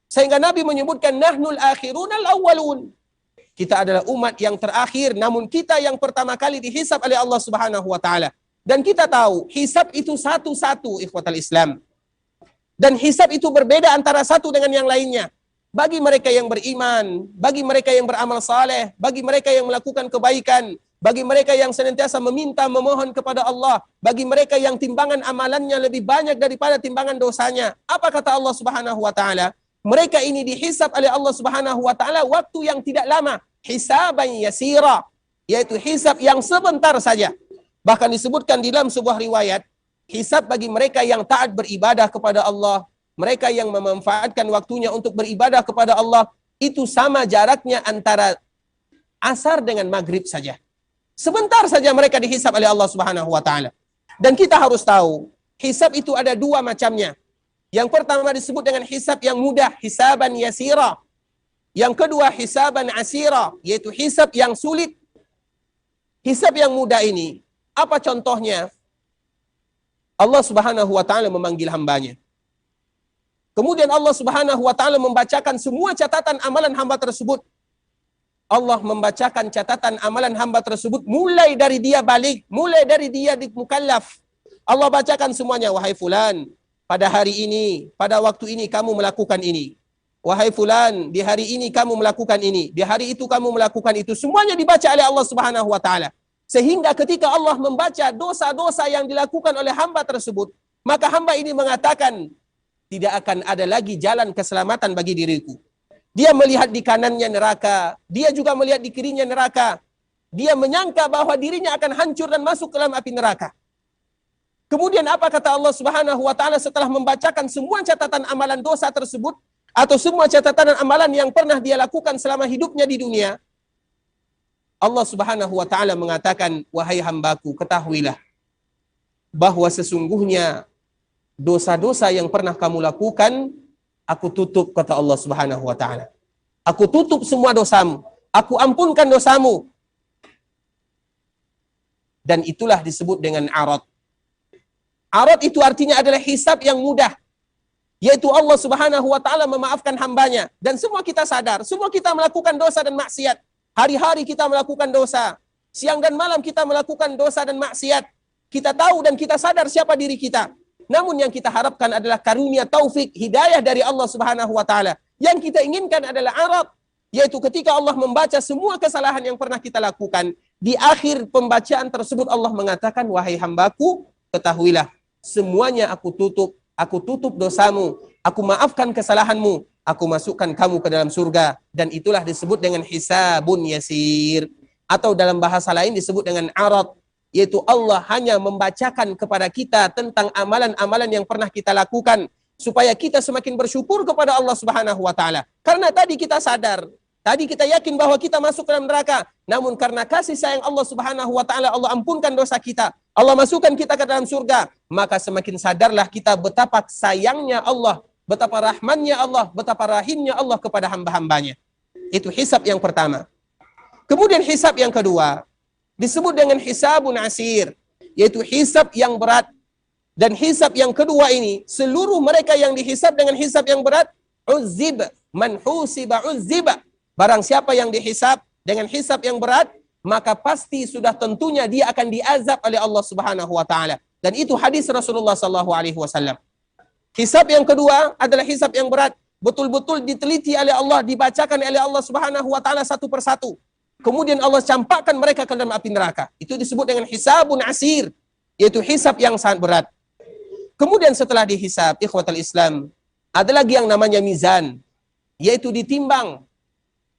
Sehingga Nabi menyebutkan, nahnul akhirunal awwalun. Kita adalah umat yang terakhir, namun kita yang pertama kali dihisab oleh Allah Subhanahu wa taala. Dan kita tahu, hisab itu satu-satu, ikhwatal Islam. Dan hisab itu berbeda antara satu dengan yang lainnya. Bagi mereka yang beriman, bagi mereka yang beramal saleh, bagi mereka yang melakukan kebaikan, bagi mereka yang senantiasa meminta, memohon kepada Allah, bagi mereka yang timbangan amalannya lebih banyak daripada timbangan dosanya. Apa kata Allah Subhanahu wa taala? Mereka ini dihisab oleh Allah Subhanahu wa taala waktu yang tidak lama, hisaban yasira, yaitu hisab yang sebentar saja. Bahkan disebutkan di dalam sebuah riwayat, hisab bagi mereka yang taat beribadah kepada Allah, mereka yang memanfaatkan waktunya untuk beribadah kepada Allah, itu sama jaraknya antara asar dengan maghrib saja. Sebentar saja mereka dihisab oleh Allah Subhanahu wa taala. Dan kita harus tahu, hisab itu ada dua macamnya. Yang pertama disebut dengan hisab yang mudah, hisaban yasira. Yang kedua hisaban asira, yaitu hisab yang sulit. Hisab yang mudah ini, apa contohnya? Allah Subhanahu wa taala memanggil hambanya. Kemudian Allah Subhanahu wa taala membacakan semua catatan amalan hamba tersebut. Allah membacakan catatan amalan hamba tersebut mulai dari dia balik, mulai dari dia mukallaf. Allah bacakan semuanya, wahai fulan, pada hari ini, pada waktu ini kamu melakukan ini. Wahai fulan, di hari ini kamu melakukan ini. Di hari itu kamu melakukan itu. Semuanya dibaca oleh Allah Subhanahu wa taala. Sehingga ketika Allah membaca dosa-dosa yang dilakukan oleh hamba tersebut, maka hamba ini mengatakan, tidak akan ada lagi jalan keselamatan bagi diriku. Dia melihat di kanannya neraka, dia juga melihat di kirinya neraka. Dia menyangka bahwa dirinya akan hancur dan masuk ke dalam api neraka. Kemudian apa kata Allah Subhanahu wa taala setelah membacakan semua catatan amalan dosa tersebut, atau semua catatan amalan yang pernah dia lakukan selama hidupnya di dunia? Allah Subhanahu wa taala mengatakan, wahai hambaku, ketahuilah bahwa sesungguhnya dosa-dosa yang pernah kamu lakukan, aku tutup, kata Allah Subhanahu wa taala. Aku tutup semua dosamu, aku ampunkan dosamu. Dan itulah disebut dengan arad. Arad itu artinya adalah hisab yang mudah, yaitu Allah Subhanahu wa taala memaafkan hambanya. Dan semua kita sadar, semua kita melakukan dosa dan maksiat. Hari-hari kita melakukan dosa. Siang dan malam kita melakukan dosa dan maksiat. Kita tahu dan kita sadar siapa diri kita. Namun yang kita harapkan adalah karunia taufik, hidayah dari Allah Subhanahu wa taala. Yang kita inginkan adalah arad, yaitu ketika Allah membaca semua kesalahan yang pernah kita lakukan, di akhir pembacaan tersebut Allah mengatakan, wahai hambaku, ketahuilah, semuanya aku tutup dosamu, aku maafkan kesalahanmu, aku masukkan kamu ke dalam surga. Dan itulah disebut dengan hisabun yasir. Atau dalam bahasa lain disebut dengan arad, yaitu Allah hanya membacakan kepada kita tentang amalan-amalan yang pernah kita lakukan, supaya kita semakin bersyukur kepada Allah Subhanahu wa taala. Karena tadi kita sadar, tadi kita yakin bahwa kita masuk ke dalam neraka, namun karena kasih sayang Allah Subhanahu wa taala, Allah ampunkan dosa kita, Allah masukkan kita ke dalam surga, maka semakin sadarlah kita betapa sayangnya Allah, betapa rahmannya Allah, betapa rahimnya Allah kepada hamba-hambanya. Itu hisab yang pertama. Kemudian hisab yang kedua disebut dengan hisabun asir, yaitu hisab yang berat. Dan hisab yang kedua ini, seluruh mereka yang dihisab dengan hisab yang berat, uzib, man husiba uzziba. Barang siapa yang dihisab dengan hisab yang berat, maka pasti sudah tentunya dia akan diazab oleh Allah Subhanahu wa taala. Dan itu hadis Rasulullah sallallahu alaihi wasallam. Hisab yang kedua adalah hisab yang berat, betul-betul diteliti oleh Allah, dibacakan oleh Allah Subhanahu wa taala satu persatu. Kemudian Allah campakkan mereka ke dalam api neraka. Itu disebut dengan hisabun asir, yaitu hisab yang sangat berat. Kemudian setelah dihisab, ikhwatal Islam, ada lagi yang namanya mizan, yaitu ditimbang.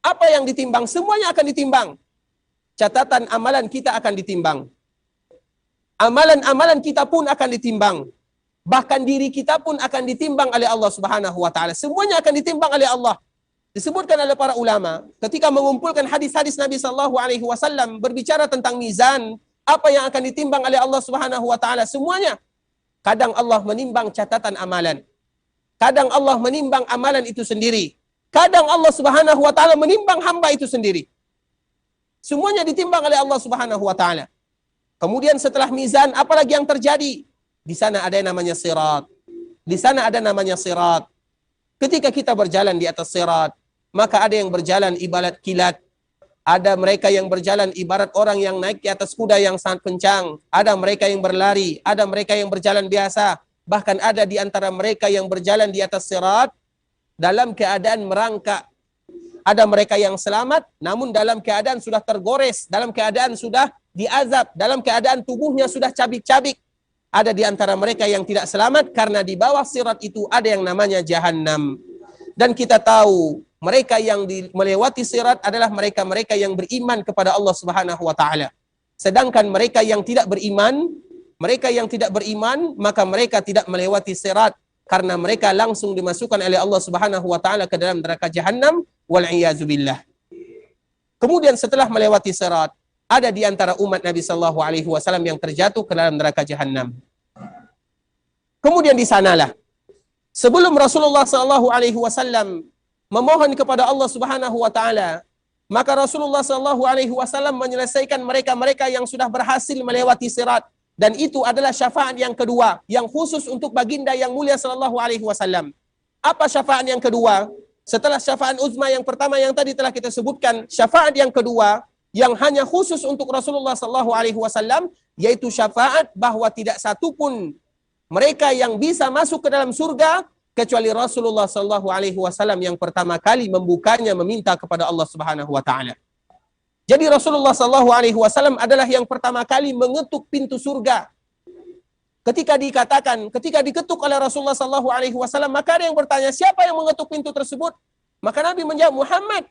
Apa yang ditimbang? Semuanya akan ditimbang. Catatan amalan kita akan ditimbang. Amalan-amalan kita pun akan ditimbang. Bahkan diri kita pun akan ditimbang oleh Allah Subhanahu wa taala. Semuanya akan ditimbang oleh Allah. Disebutkan oleh para ulama ketika mengumpulkan hadis-hadis Nabi sallallahu alaihi wasallam berbicara tentang mizan, apa yang akan ditimbang oleh Allah Subhanahu wa taala, semuanya. Kadang Allah menimbang catatan amalan. Kadang Allah menimbang amalan itu sendiri. Kadang Allah Subhanahu wa taala menimbang hamba itu sendiri. Semuanya ditimbang oleh Allah Subhanahu wa taala. Kemudian setelah mizan, apalagi yang terjadi? Di sana ada yang namanya sirat. Di sana ada namanya sirat. Ketika kita berjalan di atas sirat, maka ada yang berjalan ibarat kilat. Ada mereka yang berjalan ibarat orang yang naik di atas kuda yang sangat kencang. Ada mereka yang berlari, ada mereka yang berjalan biasa. Bahkan ada di antara mereka yang berjalan di atas sirat dalam keadaan merangkak. Ada mereka yang selamat, namun dalam keadaan sudah tergores, dalam keadaan sudah diazab, dalam keadaan tubuhnya sudah cabik-cabik. Ada di antara mereka yang tidak selamat karena di bawah sirat itu ada yang namanya Jahannam. Dan kita tahu mereka yang melewati sirat adalah mereka-mereka yang beriman kepada Allah Subhanahu wa taala. Sedangkan mereka yang tidak beriman, maka mereka tidak melewati sirat karena mereka langsung dimasukkan oleh Allah Subhanahu wa taala ke dalam neraka Jahannam wal iyaz billah. Kemudian setelah melewati sirat, ada di antara umat Nabi sallallahu alaihi wasallam yang terjatuh ke dalam neraka Jahannam. Kemudian di sanalah sebelum Rasulullah sallallahu alaihi wasallam memohon kepada Allah Subhanahu wa taala, maka Rasulullah sallallahu alaihi wasallam menyelesaikan mereka-mereka yang sudah berhasil melewati sirat, dan itu adalah syafaat yang kedua yang khusus untuk baginda yang mulia sallallahu alaihi wasallam. Apa syafaat yang kedua? Setelah syafaat uzma yang pertama yang tadi telah kita sebutkan, syafaat yang kedua yang hanya khusus untuk Rasulullah sallallahu alaihi wasallam, yaitu syafaat bahwa tidak satu pun mereka yang bisa masuk ke dalam surga kecuali Rasulullah sallallahu alaihi wasallam yang pertama kali membukanya meminta kepada Allah Subhanahu wa taala. Jadi Rasulullah sallallahu alaihi wasallam adalah yang pertama kali mengetuk pintu surga. Ketika diketuk oleh Rasulullah sallallahu alaihi wasallam, maka ada yang bertanya, siapa yang mengetuk pintu tersebut? Maka Nabi menjawab, Muhammad.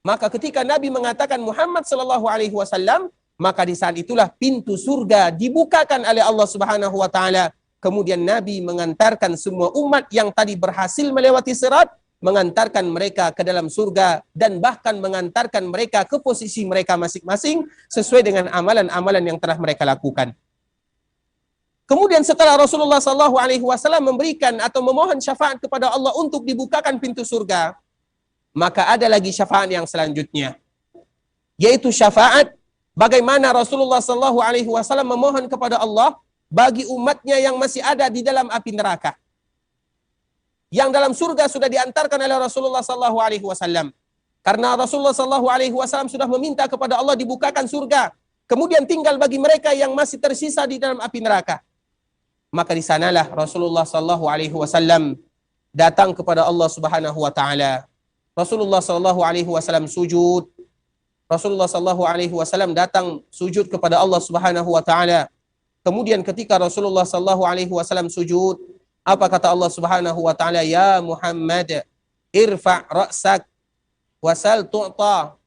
Maka ketika Nabi mengatakan Muhammad sallallahu alaihi wasallam, maka di saat itulah pintu surga dibukakan oleh Allah Subhanahu wa taala. Kemudian Nabi mengantarkan semua umat yang tadi berhasil melewati sirat, mengantarkan mereka ke dalam surga dan bahkan mengantarkan mereka ke posisi mereka masing-masing sesuai dengan amalan-amalan yang telah mereka lakukan. Kemudian setelah Rasulullah SAW memberikan atau memohon syafaat kepada Allah untuk dibukakan pintu surga, maka ada lagi syafaat yang selanjutnya, yaitu syafaat bagaimana Rasulullah SAW memohon kepada Allah bagi umatnya yang masih ada di dalam api neraka. Yang dalam surga sudah diantarkan oleh Rasulullah SAW. Karena Rasulullah SAW sudah meminta kepada Allah dibukakan surga, kemudian tinggal bagi mereka yang masih tersisa di dalam api neraka. Maka di sanalah Rasulullah SAW datang kepada Allah Subhanahu wa taala. Rasulullah SAW sujud. Rasulullah SAW datang sujud kepada Allah Subhanahu wa taala. Kemudian ketika Rasulullah SAW sujud, apa kata Allah Subhanahu wa taala? Ya Muhammad, irfa' ra'sak wasal tu'ta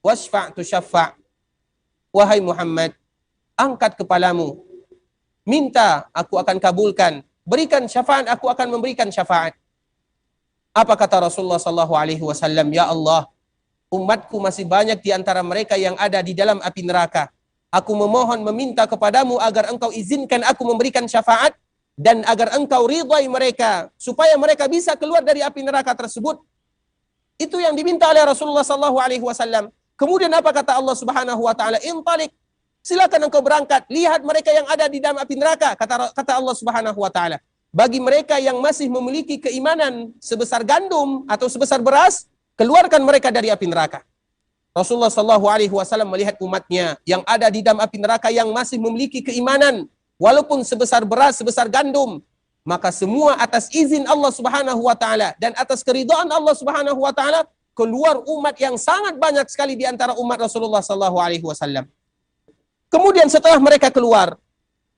wasfa' tusyaffa'. Wahai Muhammad, angkat kepalamu, minta aku akan kabulkan, berikan syafaat aku akan memberikan syafaat. Apa kata Rasulullah SAW? Ya Allah, umatku masih banyak di antara mereka yang ada di dalam api neraka. Aku memohon meminta kepadamu agar engkau izinkan aku memberikan syafaat dan agar engkau ridhai mereka supaya mereka bisa keluar dari api neraka tersebut. Itu yang diminta oleh Rasulullah SAW. Kemudian apa kata Allah Subhanahu wa taala? Intalik, silakan engkau berangkat, lihat mereka yang ada di dalam api neraka, kata Allah Subhanahu wa taala. Bagi mereka yang masih memiliki keimanan sebesar gandum atau sebesar beras, keluarkan mereka dari api neraka. Rasulullah SAW melihat umatnya yang ada di dalam api neraka yang masih memiliki keimanan walaupun sebesar beras, sebesar gandum. Maka semua atas izin Allah Subhanahu wa taala dan atas keridhaan Allah Subhanahu wa taala keluar umat yang sangat banyak sekali di antara umat Rasulullah SAW. Kemudian setelah mereka keluar,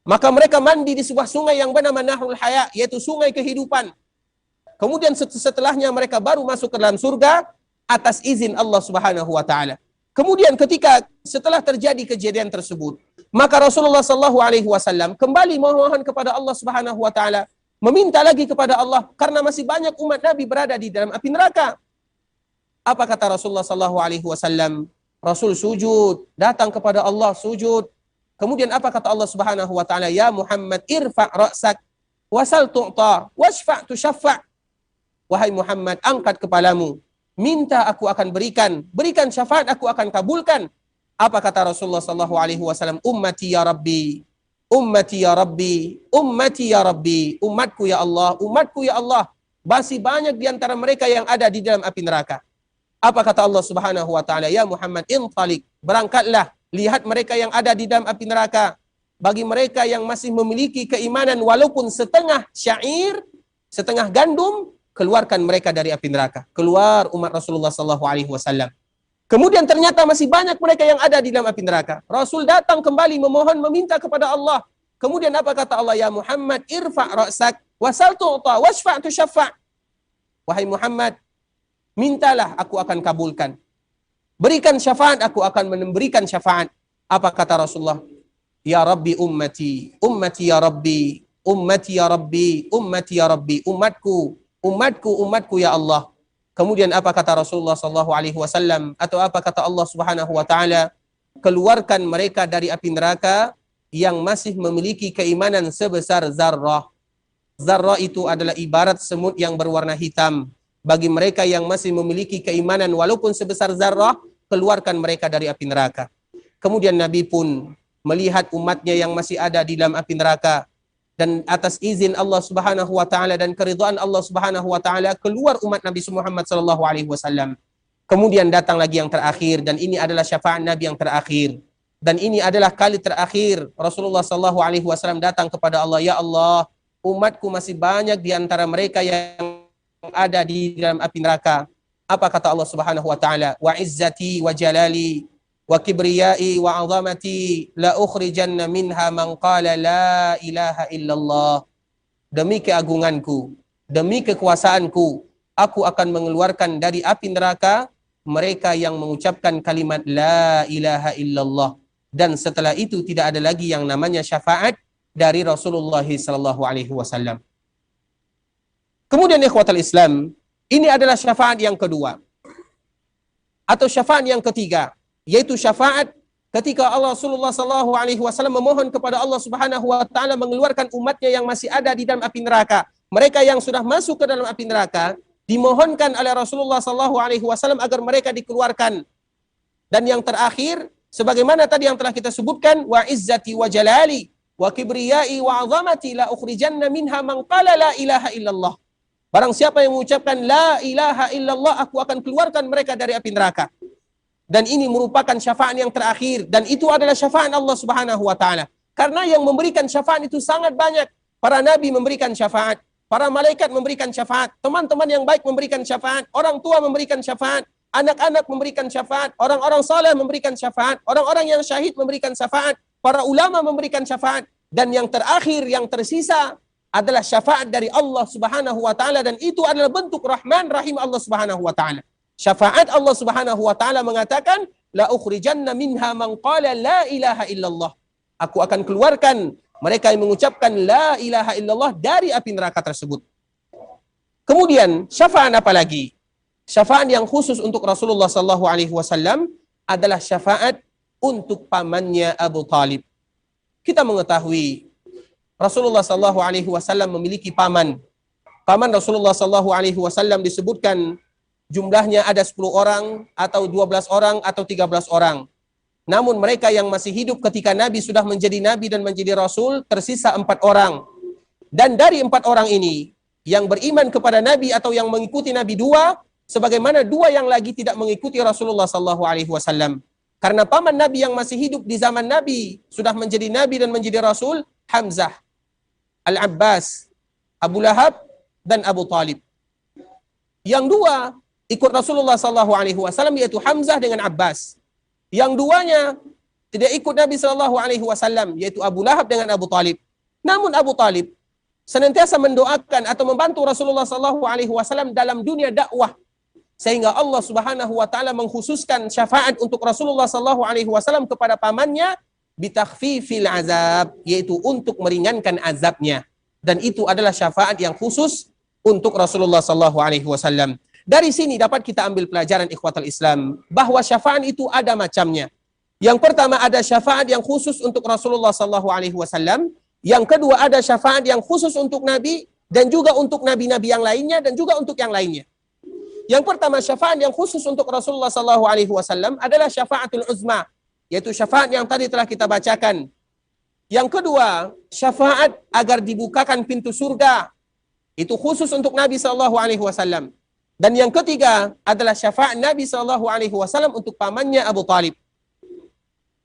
maka mereka mandi di sebuah sungai yang bernama Nahrul Haya, yaitu sungai kehidupan. Kemudian setelahnya mereka baru masuk ke dalam surga atas izin Allah Subhanahu wa taala. Kemudian ketika setelah terjadi kejadian tersebut, maka Rasulullah SAW kembali memohon kepada Allah Subhanahu wa taala, meminta lagi kepada Allah karena masih banyak umat Nabi berada di dalam api neraka. Apa kata Rasulullah SAW? Rasul sujud, datang kepada Allah sujud. Kemudian apa kata Allah Subhanahu wa taala? Ya Muhammad, irfa' ra'sak wasal tu'ta wasfa' tusyaffa'. Wahai Muhammad, angkat kepalamu, minta aku akan berikan, berikan syafaat aku akan kabulkan. Apa kata Rasulullah SAW? Ummati ya Rabbi, ummati ya Rabbi, ummati ya Rabbi, umatku ya Allah, umatku ya Allah. Masih banyak di antara mereka yang ada di dalam api neraka. Apa kata Allah Subhanahu wa taala? Ya Muhammad, intalik, berangkatlah, lihat mereka yang ada di dalam api neraka. Bagi mereka yang masih memiliki keimanan walaupun setengah syair, setengah gandum, keluarkan mereka dari api neraka. Keluar umat Rasulullah SAW. Kemudian ternyata masih banyak mereka yang ada di dalam api neraka. Rasul datang kembali memohon meminta kepada Allah. Kemudian apa kata Allah? Ya Muhammad, irfa' ra'sak wasal tu'ta wasfa' tusyaffa'. Wahai Muhammad, mintalah aku akan kabulkan. Berikan syafaat aku akan memberikan syafaat. Apa kata Rasulullah? Ya Rabbi ummati, ummati ya Rabbi, ummati ya Rabbi, ummati ya Rabbi, umatku, umatku, umatku ya Allah. Kemudian apa kata Rasulullah SAW? Atau apa kata Allah Subhanahu wa taala? Keluarkan mereka dari api neraka yang masih memiliki keimanan sebesar zarrah. Zarrah itu adalah ibarat semut yang berwarna hitam. Bagi mereka yang masih memiliki keimanan walaupun sebesar zarrah, keluarkan mereka dari api neraka. Kemudian Nabi pun melihat umatnya yang masih ada di dalam api neraka. Dan atas izin Allah Subhanahu wa taala dan keridhaan Allah Subhanahu wa taala keluar umat Nabi Muhammad sallallahu alaihi wasallam. Kemudian datang lagi yang terakhir dan ini adalah syafaat Nabi yang terakhir. Dan ini adalah kali terakhir Rasulullah sallallahu alaihi wasallam datang kepada Allah, ya Allah, umatku masih banyak di antara mereka yang ada di dalam api neraka. Apa kata Allah Subhanahu wa taala? Wa izzati wa jalali wa kibriyai wa azamati la ukhrijanna minha man qala la ilaha illallah. Demi keagunganku, demi kekuasaanku, aku akan mengeluarkan dari api neraka mereka yang mengucapkan kalimat la ilaha illallah. Dan setelah itu tidak ada lagi yang namanya syafaat dari Rasulullah sallallahu alaihi wasallam. Kemudian ikhwatal Islam, ini adalah syafaat yang kedua. Atau syafaat yang ketiga, yaitu syafaat ketika Rasulullah SAW memohon kepada Allah Subhanahu wa taala mengeluarkan umatnya yang masih ada di dalam api neraka. Mereka yang sudah masuk ke dalam api neraka dimohonkan oleh Rasulullah SAW agar mereka dikeluarkan. Dan yang terakhir, sebagaimana tadi yang telah kita sebutkan, wa izzati wa jalali wa kibriyai wa azamati la ukhrijanna minha man qala la ilaha illallah. Barang siapa yang mengucapkan la ilaha illallah, aku akan keluarkan mereka dari api neraka. Dan ini merupakan syafaat yang terakhir, dan itu adalah syafaat Allah Subhanahu wa taala. Karena yang memberikan syafaat itu sangat banyak. Para nabi memberikan syafaat, para malaikat memberikan syafaat, teman-teman yang baik memberikan syafaat, orang tua memberikan syafaat, anak-anak memberikan syafaat, orang-orang saleh memberikan syafaat, orang-orang yang syahid memberikan syafaat, para ulama memberikan syafaat, dan yang terakhir, yang tersisa adalah syafaat dari Allah Subhanahu wa taala, dan itu adalah bentuk rahman rahim Allah Subhanahu wa taala. Syafaat Allah Subhanahu wa taala mengatakan, la ukhrijanna minha man qala la ilaha illallah. Aku akan keluarkan mereka yang mengucapkan la ilaha illallah dari api neraka tersebut. Kemudian syafaat apa lagi? Syafaat yang khusus untuk Rasulullah sallallahu alaihi wasallam adalah syafaat untuk pamannya Abu Talib. Kita mengetahui Rasulullah sallallahu alaihi wasallam memiliki paman. Paman Rasulullah sallallahu alaihi wasallam disebutkan jumlahnya ada 10 orang atau 12 orang atau 13 orang. Namun mereka yang masih hidup ketika Nabi sudah menjadi Nabi dan menjadi Rasul tersisa 4 orang. Dan dari 4 orang ini, yang beriman kepada Nabi atau yang mengikuti Nabi 2, sebagaimana 2 yang lagi tidak mengikuti Rasulullah SAW. Karena paman Nabi yang masih hidup di zaman Nabi sudah menjadi Nabi dan menjadi Rasul, Hamzah, Al-Abbas, Abu Lahab, dan Abu Talib. Yang 2 ikut Rasulullah SAW yaitu Hamzah dengan Abbas. Yang 2-nya tidak ikut Nabi SAW, yaitu Abu Lahab dengan Abu Talib. Namun Abu Talib senantiasa mendoakan atau membantu Rasulullah SAW dalam dunia dakwah, sehingga Allah Subhanahu wa taala mengkhususkan syafaat untuk Rasulullah SAW kepada pamannya bitakhfifil azab, yaitu untuk meringankan azabnya. Dan itu adalah syafaat yang khusus untuk Rasulullah SAW. Dari sini dapat kita ambil pelajaran ikhwatal Islam, bahwa syafaat itu ada macamnya. Yang pertama ada syafaat yang khusus untuk Rasulullah SAW. Yang kedua ada syafaat yang khusus untuk Nabi, dan juga untuk nabi-nabi yang lainnya, dan juga untuk yang lainnya. Yang pertama syafaat yang khusus untuk Rasulullah SAW adalah syafaatul uzma, yaitu syafaat yang tadi telah kita bacakan. Yang kedua, syafaat agar dibukakan pintu surga, itu khusus untuk Nabi SAW. Dan yang ketiga adalah syafaat Nabi SAW untuk pamannya Abu Talib.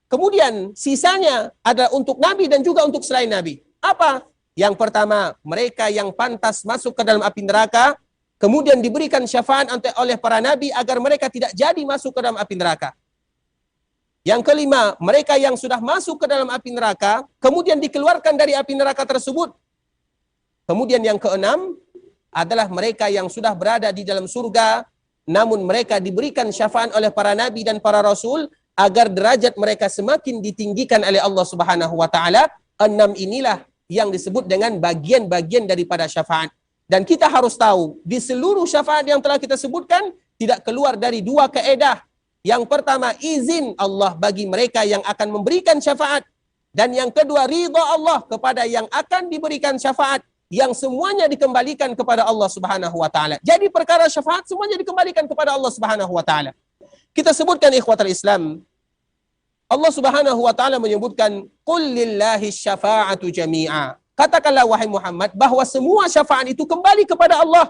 Kemudian sisanya adalah untuk Nabi dan juga untuk selain Nabi. Apa? Yang pertama, mereka yang pantas masuk ke dalam api neraka, kemudian diberikan syafaat oleh para Nabi agar mereka tidak jadi masuk ke dalam api neraka. Yang kelima, mereka yang sudah masuk ke dalam api neraka, kemudian dikeluarkan dari api neraka tersebut. Kemudian yang keenam, adalah mereka yang sudah berada di dalam surga, namun mereka diberikan syafaat oleh para nabi dan para rasul agar derajat mereka semakin ditinggikan oleh Allah Subhanahu wa taala. 6 inilah yang disebut dengan bagian-bagian daripada syafaat. Dan kita harus tahu, di seluruh syafaat yang telah kita sebutkan tidak keluar dari 2 kaedah. Yang pertama, izin Allah bagi mereka yang akan memberikan syafaat, dan yang kedua, ridha Allah kepada yang akan diberikan syafaat, yang semuanya dikembalikan kepada Allah Subhanahu wa taala. Jadi perkara syafaat semuanya dikembalikan kepada Allah Subhanahu wa taala. Kita sebutkan ikhwatal Islam, Allah Subhanahu wa taala menyebutkan qul lillahi syafa'atu jami'a. Katakanlah wahai Muhammad bahwa semua syafaat itu kembali kepada Allah.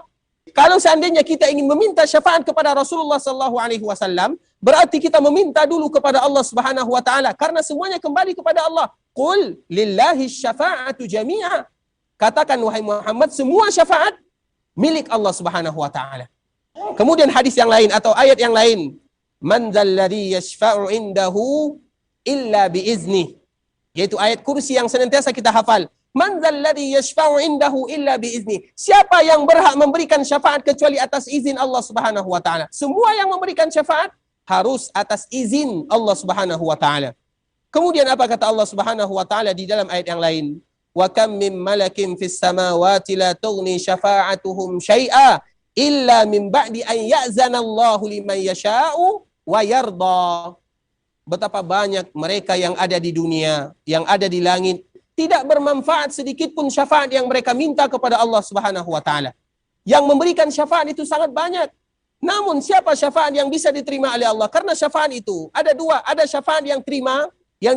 Kalau seandainya kita ingin meminta syafaat kepada Rasulullah sallallahu alaihi wasallam, berarti kita meminta dulu kepada Allah Subhanahu wa taala, karena semuanya kembali kepada Allah. Qul lillahi syafa'atu jami'a. Katakan wahai Muhammad, semua syafaat milik Allah Subhanahu wa taala. Kemudian hadis yang lain atau ayat yang lain, man dzalladzi yashfa'u indahu illa biizni, yaitu ayat kursi yang senantiasa kita hafal. Man dzalladzi yashfa'u indahu illa biizni. Siapa yang berhak memberikan syafaat kecuali atas izin Allah Subhanahu wa taala? Semua yang memberikan syafaat harus atas izin Allah Subhanahu wa taala. Kemudian apa kata Allah Subhanahu wa taala di dalam ayat yang lain? Wa kam min malakin fis samawati la tughni syafa'atuhum syai'a illa min ba'di an ya'zana Allahu liman yasha'u wa yarda. Betapa banyak mereka yang ada di dunia, yang ada di langit, tidak bermanfaat sedikit pun syafaat yang mereka minta kepada Allah Subhanahu wa taala. Yang memberikan syafaat itu sangat banyak. Namun siapa syafaat yang bisa diterima oleh Allah? Karena syafaat itu ada 2, ada syafaat yang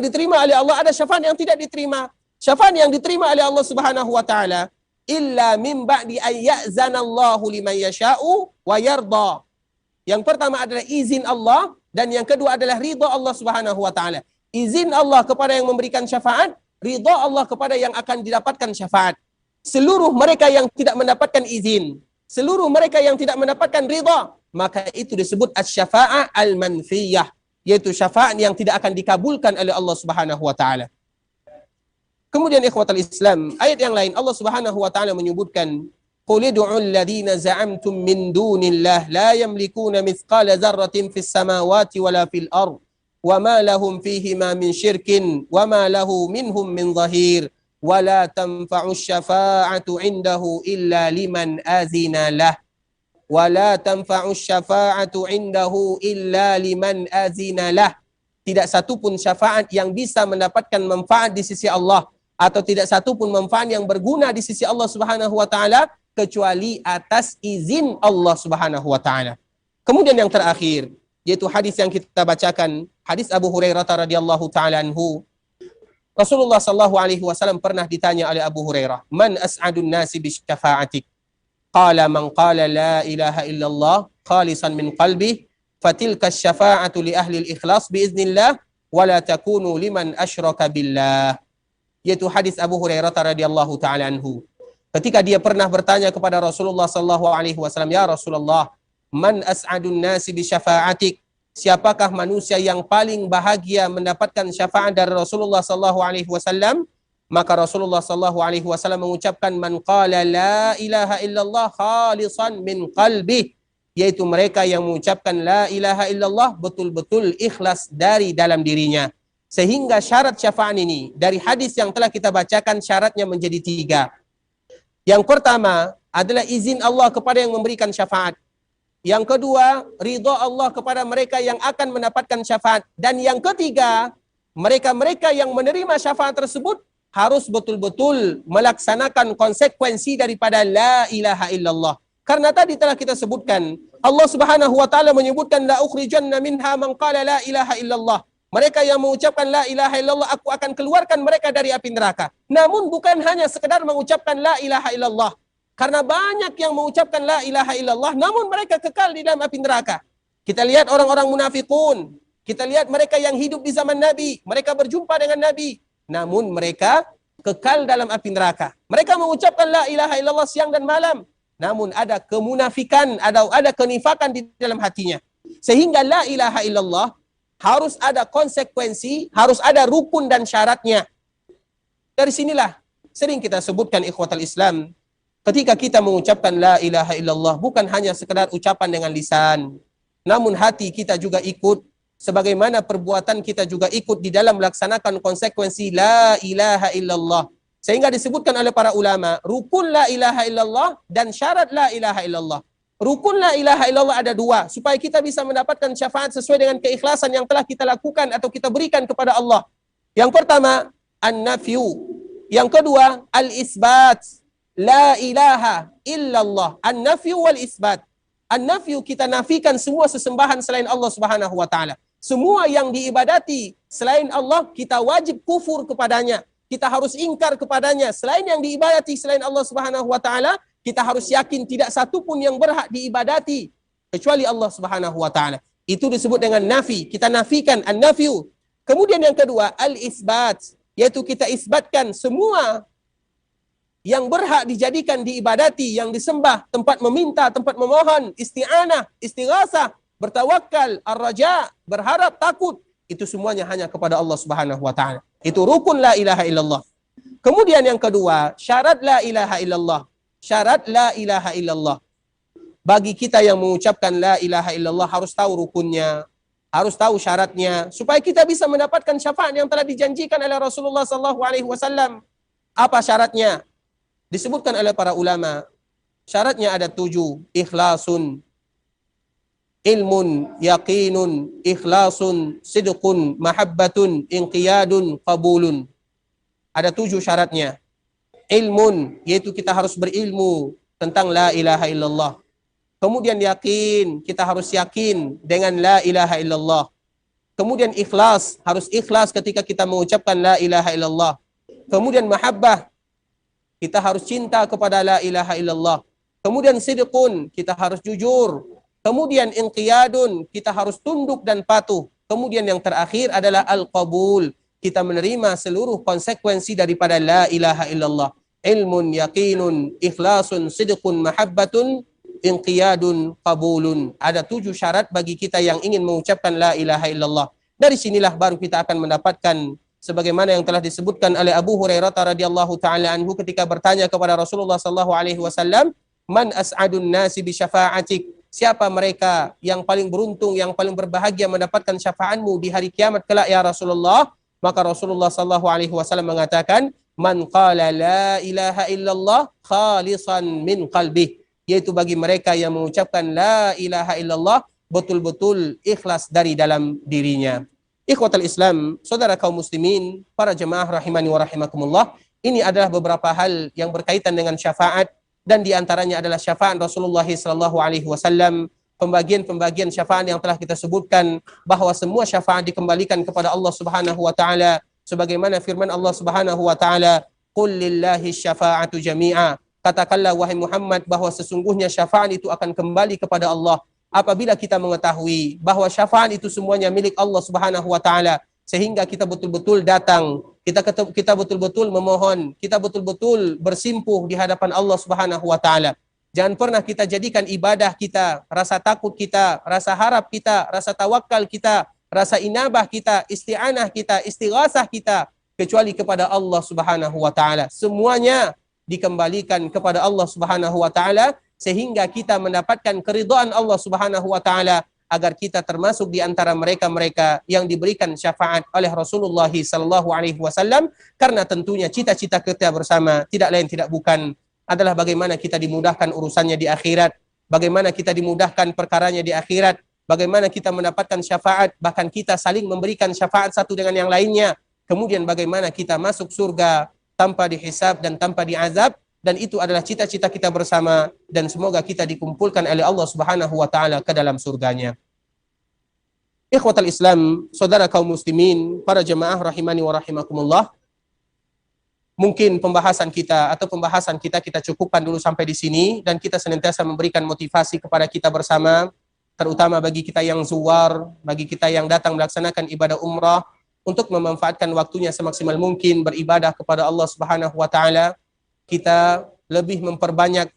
diterima oleh Allah, ada syafaat yang tidak diterima. Syafaat yang diterima oleh Allah Subhanahu wa taala illa min ba'di an ya'zanallahu liman yasha'u wa yarda. Yang pertama adalah izin Allah, dan yang kedua adalah ridha Allah Subhanahu wa taala. Izin Allah kepada yang memberikan syafaat, ridha Allah kepada yang akan didapatkan syafaat. Seluruh mereka yang tidak mendapatkan izin, seluruh mereka yang tidak mendapatkan ridha, maka itu disebut asy-syafa'ah al-manfiyah, yaitu syafaat yang tidak akan dikabulkan oleh Allah Subhanahu wa taala. Kemudian ikhwatal Islam, ayat yang lain Allah Subhanahu wa taala menyebutkan, qul ud'ul ladzina za'amtum min dunillah la yamlikuna mithqala dzarratin fis samawati wala fil ard wama lahum fihima min syirkin wama lahu minhum min dhahir wala tanfa'u syafa'atu 'indahu illa liman azina lah wala tanfa'u syafa'atu 'indahu illa liman azina lah. Tidak satu pun syafaat yang bisa mendapatkan manfaat di sisi Allah, atau tidak satu pun manfaat yang berguna di sisi Allah Subhanahu wa taala kecuali atas izin Allah Subhanahu wa taala. Kemudian yang terakhir, yaitu hadis yang kita bacakan, hadis Abu Hurairah radhiyallahu taala anhu. Rasulullah sallallahu alaihi wasallam pernah ditanya oleh Abu Hurairah, "Man as'adun nasi bi syafa'atik?" Qala man qala la ilaha illallah khalisan min qalbi, fatilka syafa'atu li ahli al-ikhlas bi iznillah wa la takunu liman asyraka billah. Yaitu hadis Abu Hurairah radhiyallahu taala anhu. Ketika dia pernah bertanya kepada Rasulullah sallallahu alaihi wasallam, "Ya Rasulullah, man as'adun nasi bi syafa'atik?" Siapakah manusia yang paling bahagia mendapatkan syafaat dari Rasulullah sallallahu alaihi wasallam? Maka Rasulullah sallallahu alaihi wasallam mengucapkan, "Man qala la ilaha illallah khalisan min qalbi," yaitu mereka yang mengucapkan la ilaha illallah betul-betul ikhlas dari dalam dirinya. Sehingga syarat syafaat ini dari hadis yang telah kita bacakan syaratnya menjadi 3. Yang pertama adalah izin Allah kepada yang memberikan syafaat. Yang kedua, ridha Allah kepada mereka yang akan mendapatkan syafaat. Dan yang ketiga, mereka-mereka yang menerima syafaat tersebut harus betul-betul melaksanakan konsekuensi daripada la ilaha illallah. Karena tadi telah kita sebutkan, Allah Subhanahu wa taala menyebutkan, la ukhrijanna minha man qala la ilaha illallah. Mereka yang mengucapkan la ilaha illallah, aku akan keluarkan mereka dari api neraka. Namun bukan hanya sekedar mengucapkan la ilaha illallah. Karena banyak yang mengucapkan la ilaha illallah, namun mereka kekal di dalam api neraka. Kita lihat orang-orang munafikun. Kita lihat mereka yang hidup di zaman Nabi. Mereka berjumpa dengan Nabi. Namun mereka kekal dalam api neraka. Mereka mengucapkan la ilaha illallah siang dan malam. Namun ada kemunafikan, ada kenifakan di dalam hatinya. Sehingga la ilaha illallah harus ada konsekuensi, harus ada rukun dan syaratnya. Dari sinilah sering kita sebutkan ikhwatal Islam, ketika kita mengucapkan la ilaha illallah bukan hanya sekedar ucapan dengan lisan, namun hati kita juga ikut, sebagaimana perbuatan kita juga ikut di dalam melaksanakan konsekuensi la ilaha illallah. Sehingga disebutkan oleh para ulama, rukun la ilaha illallah dan syarat la ilaha illallah. Rukun la ilaha illallah ada 2, supaya kita bisa mendapatkan syafaat sesuai dengan keikhlasan yang telah kita lakukan atau kita berikan kepada Allah. Yang pertama, an-nafyu. Yang kedua, al-isbat. La ilaha illallah. An-nafyu wal-isbat. An-nafyu, kita nafikan semua sesembahan selain Allah Subhanahu wa taala. Semua yang diibadati selain Allah, kita wajib kufur kepadanya. Kita harus ingkar kepadanya. Selain yang diibadati selain Allah Subhanahu wa taala, kita harus yakin tidak satu pun yang berhak diibadati kecuali Allah Subhanahu wa taala. Itu disebut dengan nafi. Kita nafikan an-nafyu. Kemudian yang kedua, al-isbat, yaitu kita isbatkan semua yang berhak dijadikan diibadati, yang disembah, tempat meminta, tempat memohon, isti'anah, istighasah, bertawakal, ar-raja, berharap, takut, itu semuanya hanya kepada Allah Subhanahu wa taala. Itu rukun la ilaha illallah. Kemudian yang kedua, syarat la ilaha illallah. Syarat la ilaha illallah. Bagi kita yang mengucapkan la ilaha illallah harus tahu rukunnya, harus tahu syaratnya, supaya kita bisa mendapatkan syafaat yang telah dijanjikan oleh Rasulullah sallallahu alaihi wasallam. Apa syaratnya? Disebutkan oleh para ulama, syaratnya ada 7. Ikhlasun, ilmun, yaqinun, ikhlasun, sidqun, mahabbatun, inqiyadun, qabulun. Ada 7 syaratnya. Ilmun, yaitu kita harus berilmu tentang la ilaha illallah. Kemudian yakin, kita harus yakin dengan la ilaha illallah. Kemudian ikhlas, harus ikhlas ketika kita mengucapkan la ilaha illallah. Kemudian mahabbah, kita harus cinta kepada la ilaha illallah. Kemudian sidqun, kita harus jujur. Kemudian inqiyadun, kita harus tunduk dan patuh. Kemudian yang terakhir adalah al-qabul, kita menerima seluruh konsekuensi daripada la ilaha illallah. Ilmun, yaqinun, ikhlasun, sidqun, mahabbatun, inqiyadun, qabulun. Ada 7 syarat bagi kita yang ingin mengucapkan la ilaha illallah. Dari sinilah baru kita akan mendapatkan sebagaimana yang telah disebutkan oleh Abu Hurairah radhiyallahu taala anhu ketika bertanya kepada Rasulullah sallallahu alaihi wasallam, "Man as'adun nasi bi syafa'atik?" Siapa mereka yang paling beruntung, yang paling berbahagia mendapatkan syafaatmu di hari kiamat kelak ya Rasulullah? Maka Rasulullah sallallahu alaihi wasallam mengatakan, "Man qala la ilaha illallah khalisan min qalbih." Yaitu bagi mereka yang mengucapkan la ilaha illallah betul-betul ikhlas dari dalam dirinya. Ikhwatal Islam, saudara kaum muslimin, para jemaah rahimani wa rahimakumullah, ini adalah beberapa hal yang berkaitan dengan syafaat, dan di antaranya adalah syafaat Rasulullah sallallahu alaihi wasallam, pembagian-pembagian syafaat yang telah kita sebutkan, bahwa semua syafaat dikembalikan kepada Allah Subhanahu wa taala sebagaimana firman Allah Subhanahu wa taala, "Qul lillahi syafa'atu jami'a." Katakanlah wahai Muhammad bahwa sesungguhnya syafaat itu akan kembali kepada Allah. Apabila kita mengetahui bahwa syafaat itu semuanya milik Allah Subhanahu wa taala, sehingga kita betul-betul datang, kita betul-betul memohon, kita betul-betul bersimpuh di hadapan Allah Subhanahu wa taala. Jangan pernah kita jadikan ibadah kita, rasa takut kita, rasa harap kita, rasa tawakal kita, rasa inabah kita, isti'anah kita, istighasah kita kecuali kepada Allah Subhanahu wa taala. Semuanya dikembalikan kepada Allah Subhanahu wa taala sehingga kita mendapatkan keridhaan Allah Subhanahu wa taala, agar kita termasuk di antara mereka-mereka yang diberikan syafaat oleh Rasulullah sallallahu alaihi wasallam. Karena tentunya cita-cita kita bersama tidak lain tidak bukan adalah bagaimana kita dimudahkan urusannya di akhirat, bagaimana kita dimudahkan perkaranya di akhirat, bagaimana kita mendapatkan syafaat, bahkan kita saling memberikan syafaat satu dengan yang lainnya. Kemudian bagaimana kita masuk surga tanpa dihisab dan tanpa diazab, dan itu adalah cita-cita kita bersama, dan semoga kita dikumpulkan oleh Allah Subhanahu wa taala ke dalam surganya. Ikhwatal Islam, saudara kaum muslimin, para jemaah rahimani wa rahimakumullah, mungkin pembahasan kita kita cukupkan dulu sampai di sini, dan kita senantiasa memberikan motivasi kepada kita bersama, terutama bagi kita yang zuwar, bagi kita yang datang melaksanakan ibadah umrah, untuk memanfaatkan waktunya semaksimal mungkin beribadah kepada Allah Subhanahu wa taala. Kita lebih memperbanyak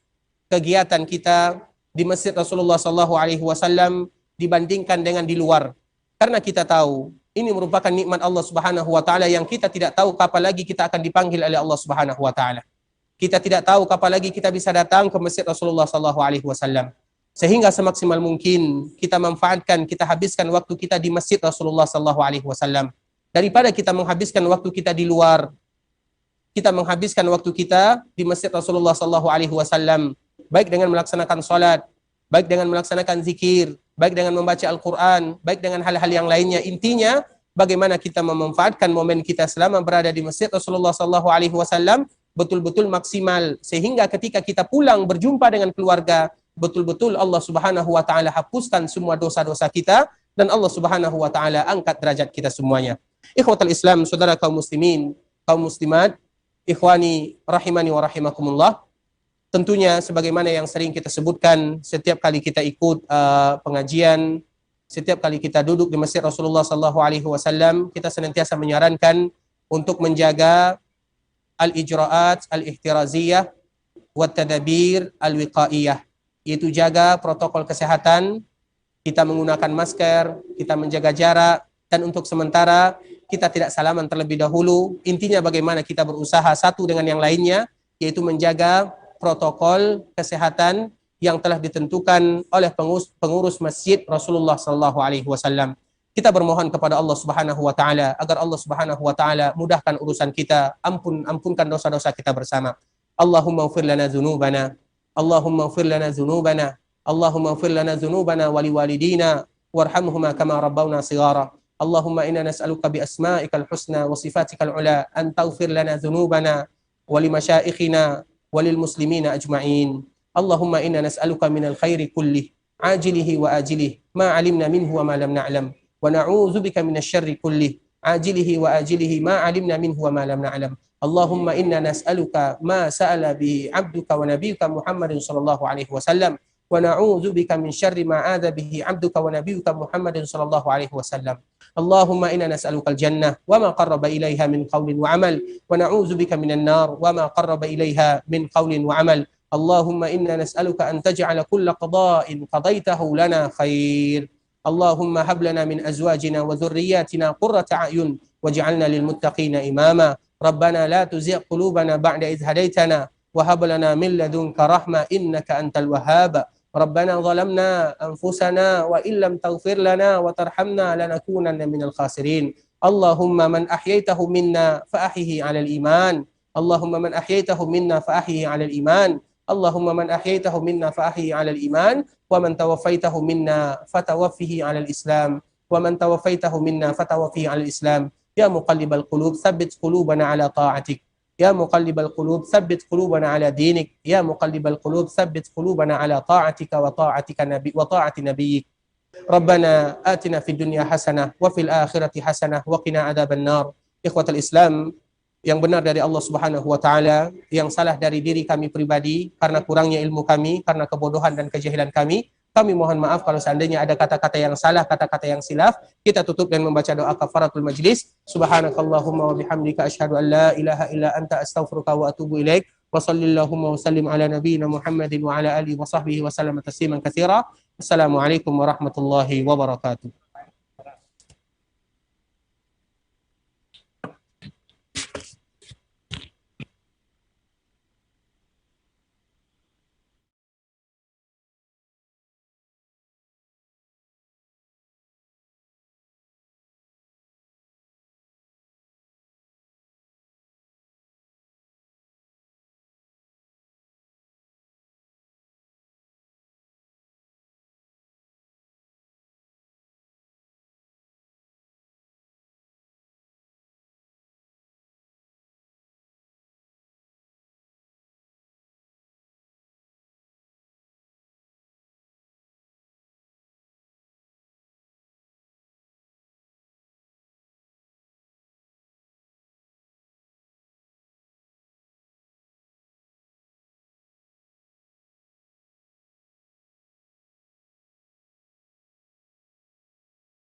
kegiatan kita di Masjid Rasulullah sallallahu alaihi wasallam dibandingkan dengan di luar. Karena kita tahu ini merupakan nikmat Allah Subhanahu wa taala yang kita tidak tahu kapan lagi kita akan dipanggil oleh Allah Subhanahu wa taala. Kita tidak tahu kapan lagi kita bisa datang ke Masjid Rasulullah sallallahu alaihi wasallam. Sehingga semaksimal mungkin kita manfaatkan, kita habiskan waktu kita di Masjid Rasulullah sallallahu alaihi wasallam daripada kita menghabiskan waktu kita di luar. Kita menghabiskan waktu kita di Masjid Rasulullah sallallahu alaihi wasallam baik dengan melaksanakan salat, baik dengan melaksanakan zikir, baik dengan membaca Al-Qur'an, baik dengan hal-hal yang lainnya. Intinya bagaimana kita memanfaatkan momen kita selama berada di Masjid Rasulullah sallallahu alaihi wasallam betul-betul maksimal, sehingga ketika kita pulang berjumpa dengan keluarga, betul-betul Allah Subhanahu wa taala hapuskan semua dosa-dosa kita, dan Allah Subhanahu wa taala angkat derajat kita semuanya. Ikhwatul Islam, saudara kaum muslimin, kaum muslimat, ikhwani rahimani wa rahimakumullah, tentunya sebagaimana yang sering kita sebutkan setiap kali kita ikut pengajian, setiap kali kita duduk di Masjid Rasulullah sallallahu alaihi wasallam, kita senantiasa menyarankan untuk menjaga al-ijra'at al-ihtiraziyah wa tadabir al-wiqaiyah, yaitu jaga protokol kesehatan, kita menggunakan masker, kita menjaga jarak, dan untuk sementara kita tidak salaman terlebih dahulu. Intinya bagaimana kita berusaha satu dengan yang lainnya, yaitu menjaga protokol kesehatan yang telah ditentukan oleh pengurus Masjid Rasulullah sallallahu alaihi wasallam. Kita bermohon kepada Allah Subhanahu wa taala agar Allah Subhanahu wa taala mudahkan urusan kita, ampunkan dosa-dosa kita bersama. Allahumma ighfir lana dzunubana, Allahumma ighfir lana dzunubana, Allahumma ighfir lana dzunubana wa liwalidina warhamhuma kama rabbawna shighara. Allahumma inna nas'aluka bi asma'ikal husna wa sifatikal ula an taghfir lana dzunubana wa li masyaikhina wa lil muslimina ajma'in. Allahumma inna nas'aluka minal khairi kullih ajilihi wa ajilih ma 'alimna minhu wa ma lam na'lam wa na'udzubika minasy syarri kullih ajilihi wa ajilihi ma 'alimna minhu wa ma lam na'lam. Allahumma inna nas'aluka ma sa'ala bihi 'abduka wa nabiyyuka Muhammadin sallallahu alaihi wasallam wa na'udzu bika min syarri ma 'adza bihi 'abduka wa nabiyyuka Muhammadin sallallahu alaihi wasallam. Allahumma inna nas'aluka al-jannah wa ma qarraba ilaiha min qawlin wa 'amal wa na'udzu bika minan nar wa ma qarraba ilaiha min qawlin wa 'amal. Allahumma inna nas'aluka an taj'ala kulla qada'in qadaitahu lana khair. Allahumma hab lana min azwajina wa dhurriyyatina qurrata a'yun waj'alna lil muttaqina imama. Rabbana la tuzigh qulubana ba'da idh hadaitana wa hab lana min ladunka rahmah innaka antal wahhab. Rabbana zalamna anfusana wa illam taghfir lana wa tarhamna lanakunanna minal khasirin. Allahumma man ahyaitahu minna fa ahyihi 'alal iman. Allahumma man ahyaitahu minna fa ahyihi 'alal iman. Allahumma man ahyaitahu minna fa ahyihi 'alal iman wa man tawaffaitahu minna fatawaffihi 'alal islam wa man tawaffaitahu minna fatawaffihi 'alal islam. Ya muqallibal qulub tsabbit qulubana 'ala ta'atik. Ya muqallibal qulub tsabbit qulubana 'ala dinik. Ya muqallibal qulub tsabbit qulubana 'ala ta'atika wa ta'ati nabiyyik. Rabbana atina fid dunya hasanah wa fil akhirati hasanah wa qina adzaban nar. Ikhwatal Islam, yang benar dari Allah Subhanahu wa taala, yang salah dari diri kami pribadi karena kurangnya ilmu kami, karena kebodohan dan kejahilan kami. Kami mohon maaf kalau seandainya ada kata-kata yang salah, kata-kata yang silaf. Kita tutup dan membaca doa kafaratul majlis. Subhanakallahumma wa bihamdika asyhadu an la ilaha illa anta astaghfiruka wa atubu ilaik. Wa sallallahu wa sallim ala nabiyyina Muhammadin wa ala alihi wa sahbihi wa sallam tasliman katsira. Assalamualaikum warahmatullahi wabarakatuh.